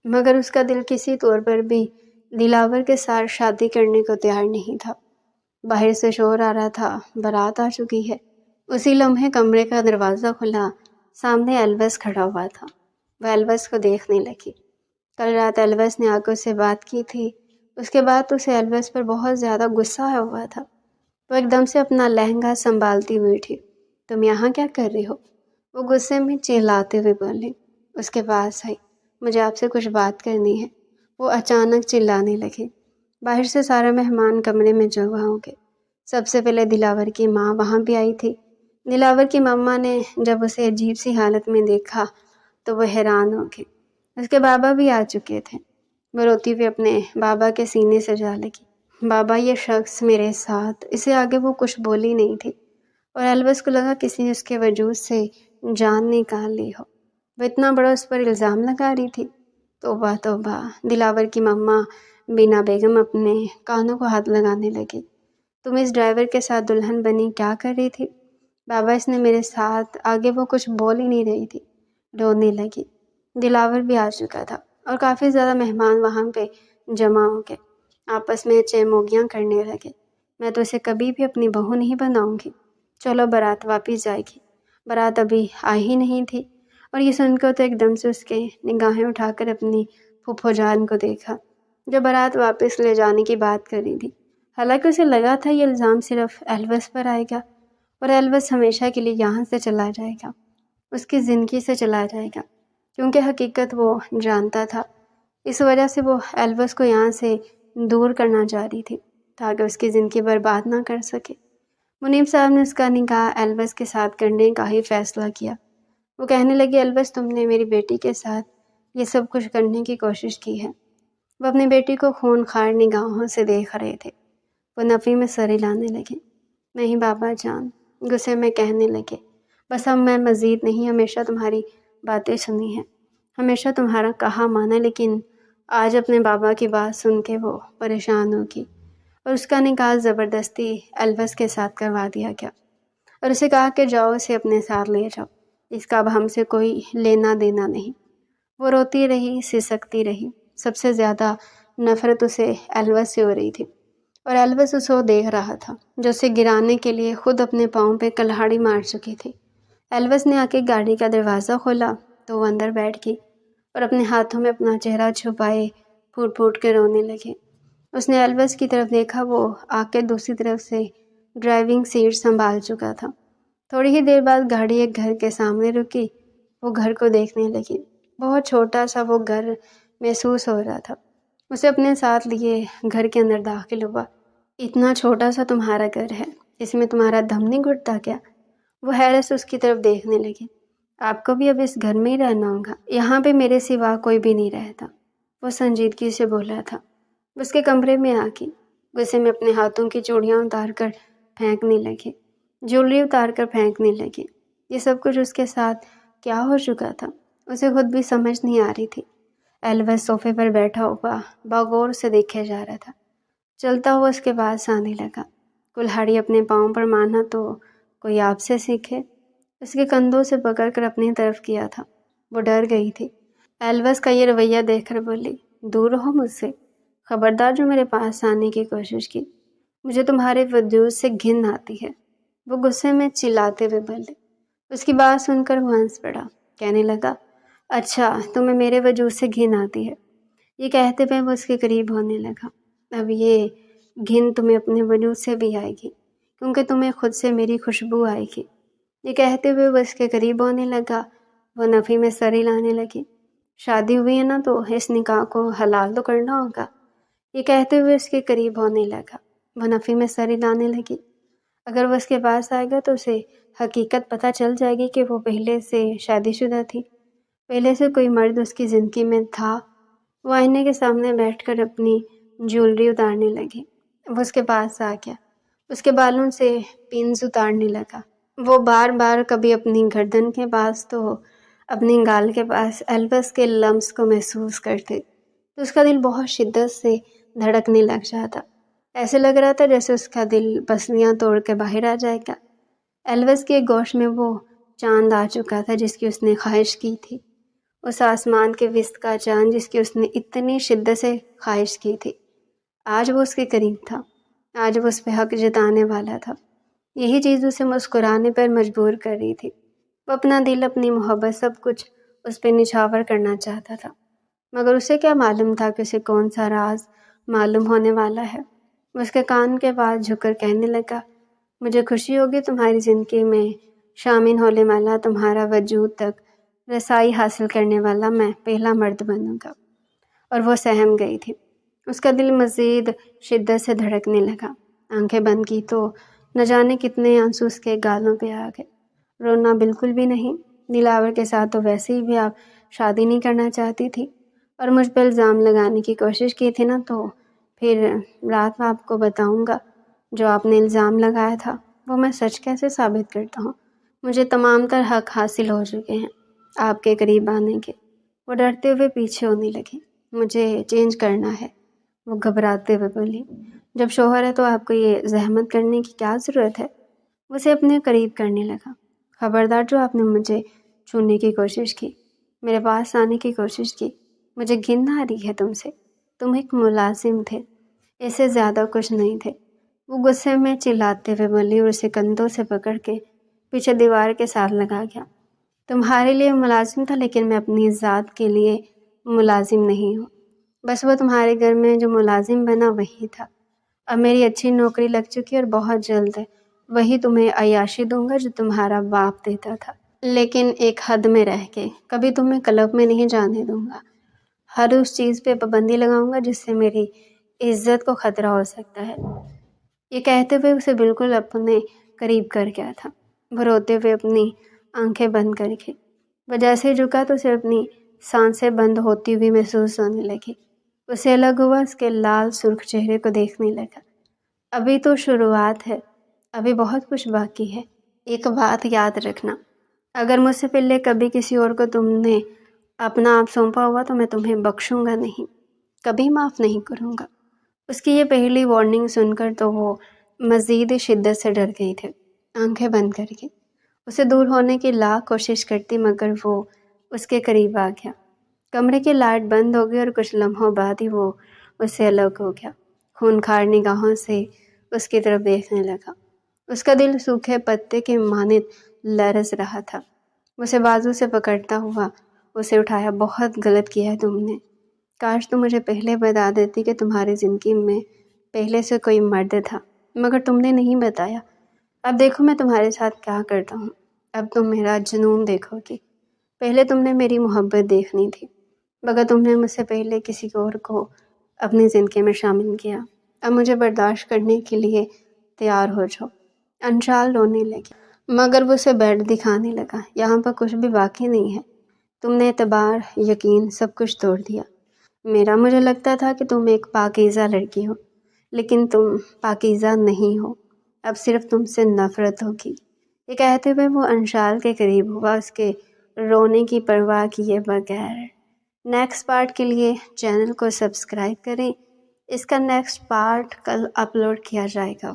مگر اس کا دل کسی طور پر بھی دلاور کے ساتھ شادی کرنے کو تیار نہیں تھا۔ باہر سے شور آ رہا تھا، بارات آ چکی ہے۔ اسی لمحے کمرے کا دروازہ کھلا، سامنے ایلوس کھڑا ہوا تھا۔ وہ ایلوس کو دیکھنے لگی۔ کل رات ایلوس نے آ کر اسے بات کی تھی، اس کے بعد اسے ایلوس پر بہت زیادہ غصہ آیا ہوا تھا۔ وہ ایک دم سے اپنا لہنگا سنبھالتی ہوئی اٹھی۔ تم یہاں کیا کر رہی ہو؟ وہ غصے میں چلاتے ہوئے بولی۔ اس کے پاس آئی۔ مجھے آپ سے کچھ بات کرنی ہے۔ وہ اچانک چلانے لگی۔ باہر سے سارے مہمان کمرے میں جمع ہو گئے۔ سب سے پہلے دلاور کی ماں وہاں بھی آئی تھی۔ دلاور کی ماما نے جب اسے عجیب سی حالت میں دیکھا تو وہ حیران ہو گئی۔ اس کے بابا بھی آ چکے تھے۔ وہ روتی ہوئی اپنے بابا کے سینے سے جا لگی۔ بابا، یہ شخص میرے ساتھ، اسے آگے وہ کچھ بولی نہیں تھی اور ایلوس کو لگا کسی نے اس کے وجود سے جان نکال لی ہو۔ وہ اتنا بڑا اس پر الزام لگا رہی تھی۔ توبہ توبہ! دلاور کی ماما بینا بیگم اپنے کانوں کو ہاتھ لگانے لگی۔ تم اس ڈرائیور کے ساتھ دلہن بنی کیا کر رہی تھی؟ بابا، اس نے میرے ساتھ، آگے وہ کچھ بول ہی نہیں رہی تھی، رونے لگی۔ دلاور بھی آ چکا تھا اور کافی زیادہ مہمان وہاں پہ جمع ہو گئے۔ آپس میں چہموگیاں کرنے لگے۔ میں تو اسے کبھی بھی اپنی بہو نہیں بناؤں گی۔ چلو بارات واپس جائے گی۔ بارات ابھی آئی ہی نہیں تھی اور یہ سن کر تو ایک دم سے اس کے نگاہیں اٹھا کر اپنی پھوپھو جان کو دیکھا جو بارات واپس لے جانے کی بات کر رہی تھی۔ حالانکہ اسے لگا تھا یہ الزام صرف ایلوس پر آئے گا اور ایلوس ہمیشہ کے لیے یہاں سے چلا جائے گا، اس کی زندگی سے چلا جائے گا، کیونکہ حقیقت وہ جانتا تھا۔ اس وجہ سے وہ ایلوس کو یہاں سے دور کرنا چاہ رہی تھی تاکہ اس کی زندگی برباد نہ کر سکے۔ منیب صاحب نے اس کا نکاح ایلوس کے ساتھ کرنے کا ہی فیصلہ کیا۔ وہ کہنے لگے، ایلوس، تم نے میری بیٹی کے ساتھ یہ سب کچھ کرنے کی کوشش کی ہے۔ وہ اپنی بیٹی کو خون خوار نگاہوں سے دیکھ رہے تھے۔ وہ نفی میں سر ہلانے لگے۔ نہیں بابا جان، غصے میں کہنے لگے، بس اب میں مزید نہیں ہمیشہ تمہاری باتیں سنی ہیں، ہمیشہ تمہارا کہا مانا، لیکن آج اپنے بابا کی بات سن کے وہ پریشان ہوگی اور اس کا نکاح زبردستی ایلوس کے ساتھ کروا دیا گیا اور اسے کہا کہ جاؤ اسے اپنے ساتھ لے جاؤ، اس کا اب ہم سے کوئی لینا دینا نہیں۔ وہ روتی رہی، سسکتی رہی۔ سب سے زیادہ نفرت اسے ایلوس سے ہو رہی تھی اور ایلوس اسے دیکھ رہا تھا جو اسے گرانے کے لیے خود اپنے پاؤں پہ کلہاڑی مار چکی تھی۔ ایلوس نے آ کے گاڑی کا دروازہ کھولا تو وہ اندر بیٹھ گئی اور اپنے ہاتھوں میں اپنا چہرہ چھپائے پھوٹ پھوٹ کے رونے لگے۔ اس نے ایلوس کی طرف دیکھا، وہ آ کے دوسری طرف سے ڈرائیونگ سیٹ سنبھال چکا تھا۔ تھوڑی ہی دیر بعد گاڑی ایک گھر کے سامنے رکی۔ وہ گھر کو دیکھنے لگی۔ بہت چھوٹا سا وہ گھر محسوس ہو رہا تھا۔ اسے اپنے ساتھ لیے گھر کے اندر داخل ہوا۔ اتنا چھوٹا سا تمہارا گھر ہے، اس میں تمہارا دم نہیں گھٹتا کیا؟ وہ حیرت سے اس کی طرف دیکھنے لگی۔ آپ کو بھی اب اس گھر میں ہی رہنا ہوگا، یہاں پہ میرے سوا کوئی بھی نہیں رہتا، وہ سنجیدگی سے بولا تھا۔ اس کے کمرے میں آ کے غصے میں اپنے ہاتھوں کی چوڑیاں اتار کر پھینکنے لگی، جویلری اتار کر پھینکنے لگی۔ یہ سب کچھ اس کے ساتھ کیا ہو چکا تھا، اسے خود بھی سمجھ نہیں آ رہی تھی۔ ایلوس صوفے پر بیٹھا ہوا باغور سے دیکھے جا رہا تھا۔ چلتا ہوا اس کے پاس آنے لگا۔ کلہاڑی اپنے پاؤں پر مانا تو کوئی آپ سے سیکھے، اس کے کندھوں سے پکڑ کر اپنی طرف کیا تھا۔ وہ ڈر گئی تھی۔ ایلوس کا یہ رویہ دیکھ کر بولی، دور رہو مجھ سے، خبردار جو میرے پاس آنے کی کوشش کی، مجھے تمہارے وجود سے گھن آتی ہے، وہ غصے میں چلاتے ہوئے بولے۔ اس کی بات سن کر وہ ہنس پڑا، کہنے لگا، اچھا تمہیں میرے وجود سے گھن آتی ہے۔ یہ کہتے ہوئے وہ اس کے قریب ہونے لگا۔ اب یہ گھن تمہیں اپنے وجود سے بھی آئے گی، کیونکہ تمہیں خود سے میری خوشبو آئے گی۔ یہ کہتے ہوئے وہ اس کے قریب ہونے لگا۔ وہ نفی میں سر ہلانے لگی۔ شادی ہوئی ہے نا تو اس نکاح کو حلال تو کرنا ہوگا۔ یہ کہتے ہوئے اس کے قریب ہونے لگا۔ وہ نفی میں سر ہلانے لگی۔ اگر وہ اس کے پاس آئے گا تو اسے حقیقت پتہ چل جائے گی کہ وہ پہلے سے شادی شدہ تھی، پہلے سے کوئی مرد اس کی زندگی میں تھا۔ وہ آئینے کے سامنے بیٹھ کر اپنی جویلری اتارنے لگی۔ وہ اس کے پاس آ گیا، اس کے بالوں سے پنز اتارنے لگا۔ وہ بار بار کبھی اپنی گردن کے پاس تو اپنی گال کے پاس ایلوس کے لمس کو محسوس کرتے تو اس کا دل بہت شدت سے دھڑکنے لگ جاتا۔ ایسے لگ رہا تھا جیسے اس کا دل پسلیاں توڑ کے باہر آ جائے گا۔ ایلوس کے گوش میں وہ چاند آ چکا تھا جس کی اس نے خواہش کی تھی، اس آسمان کے وسط کا چاند جس کی اس نے اتنی شدت سے خواہش کی تھی۔ آج وہ اس کے قریب تھا، آج وہ اس پہ حق جتانے والا تھا۔ یہی چیز اسے مسکرانے پر مجبور کر رہی تھی۔ وہ اپنا دل، اپنی محبت، سب کچھ اس پہ نچھاور کرنا چاہتا تھا، مگر اسے کیا معلوم تھا کہ اسے کون سا راز معلوم ہونے والا ہے۔ وہ اس کے کان کے پاس جھک کر کہنے لگا، مجھے خوشی ہوگی تمہاری زندگی میں شامل ہونے والا، تمہارا وجود تک رسائی حاصل کرنے والا میں پہلا مرد بنوں گا۔ اور وہ سہم گئی تھی۔ اس کا دل مزید شدت سے دھڑکنے لگا۔ آنکھیں بند کی تو نہ جانے کتنے آنسو اس کے گالوں پہ آ گئے۔ رونا بالکل بھی نہیں، دلاور کے ساتھ تو ویسے ہی بھی آپ شادی نہیں کرنا چاہتی تھی، اور مجھ پہ الزام لگانے کی کوشش کی تھی نا، تو پھر رات میں آپ کو بتاؤں گا جو آپ نے الزام لگایا تھا وہ میں سچ کیسے ثابت کرتا ہوں۔ مجھے تمام تر حق حاصل ہو چکے ہیں آپ کے قریب آنے کے۔ وہ ڈرتے ہوئے پیچھے ہونے لگی۔ مجھے چینج کرنا ہے، وہ گھبراتے ہوئے بولی۔ جب شوہر ہے تو آپ کو یہ زحمت کرنے کی کیا ضرورت ہے؟ وہ اسے اپنے قریب کرنے لگا۔ خبردار جو آپ نے مجھے چھونے کی کوشش کی، میرے پاس آنے کی کوشش کی، مجھے گھن آ رہی ہے تم سے۔ تم ایک ملازم تھے، اس سے زیادہ کچھ نہیں تھے۔ وہ غصے میں چلاتے ہوئے بولی اور اسے کندھوں سے پکڑ کے پیچھے دیوار کے ساتھ لگا گیا۔ تمہارے لیے ملازم تھا، لیکن میں اپنی ذات کے لیے ملازم نہیں ہوں۔ بس وہ تمہارے گھر میں جو ملازم بنا وہی تھا۔ اب میری اچھی نوکری لگ چکی ہے اور بہت جلد ہے وہی تمہیں عیاشی دوں گا جو تمہارا باپ دیتا تھا، لیکن ایک حد میں رہ کے۔ کبھی تمہیں کلب میں نہیں جانے دوں گا۔ ہر اس چیز پہ پابندی لگاؤں گا جس سے میری عزت کو خطرہ ہو سکتا ہے۔ یہ کہتے ہوئے اسے بالکل اپنے قریب کر گیا تھا۔ وہ روتے ہوئے اپنی آنکھیں بند کر کے، وہ جیسے جھکا تو اسے اپنی سانسیں بند ہوتی ہوئی محسوس ہونے لگی۔ اسے الگ ہوا، اس کے لال سرخ چہرے کو دیکھنے لگا۔ ابھی تو شروعات ہے، ابھی بہت کچھ باقی ہے۔ ایک بات یاد رکھنا، اگر مجھ سے پہلے کبھی کسی اور کو تم نے اپنا آپ سونپا ہوا تو میں تمہیں بخشوں گا نہیں، کبھی معاف نہیں کروں گا۔ اس کی یہ پہلی وارننگ سن کر تو وہ مزید شدت سے ڈر گئی تھی۔ آنکھیں بند کر کے اسے دور ہونے کی لاکھ کوشش کرتی، مگر وہ اس کے قریب آ گیا۔ کمرے کی لائٹ بند ہو گئی اور کچھ لمحوں بعد ہی وہ اس سے الگ ہو گیا۔ خونخوار نگاہوں سے اس کی طرف دیکھنے لگا۔ اس کا دل سوکھے پتے کے مانند لرز رہا تھا۔ اسے بازو سے پکڑتا ہوا اسے اٹھایا۔ بہت غلط کیا ہے تم نے، کاش تم مجھے پہلے بتا دیتی کہ تمہاری زندگی میں پہلے سے کوئی مرد تھا، مگر تم نے نہیں بتایا۔ اب دیکھو میں تمہارے ساتھ کیا کرتا ہوں، اب تم میرا جنون دیکھو گی۔ پہلے تم نے میری محبت دیکھنی تھی، مگر تم نے مجھ سے پہلے کسی اور کو اپنی زندگی میں شامل کیا۔ اب مجھے برداشت کرنے کے لیے تیار ہو جاؤ۔ انشال رونے لگی، مگر وہ اسے بیڈ دکھانے لگا۔ یہاں پر کچھ بھی باقی نہیں ہے، تم نے اعتبار، یقین، سب کچھ توڑ دیا۔ مجھے لگتا تھا کہ تم ایک پاکیزہ لڑکی ہو، لیکن تم پاکیزہ نہیں ہو، اب صرف تم سے نفرت ہوگی۔ یہ کہتے ہوئے وہ انشال کے قریب ہوا، اس کے رونے کی پرواہ کیے بغیر۔ نیکسٹ پارٹ کے لیے چینل کو سبسکرائب کریں، اس کا نیکسٹ پارٹ کل اپلوڈ کیا جائے گا۔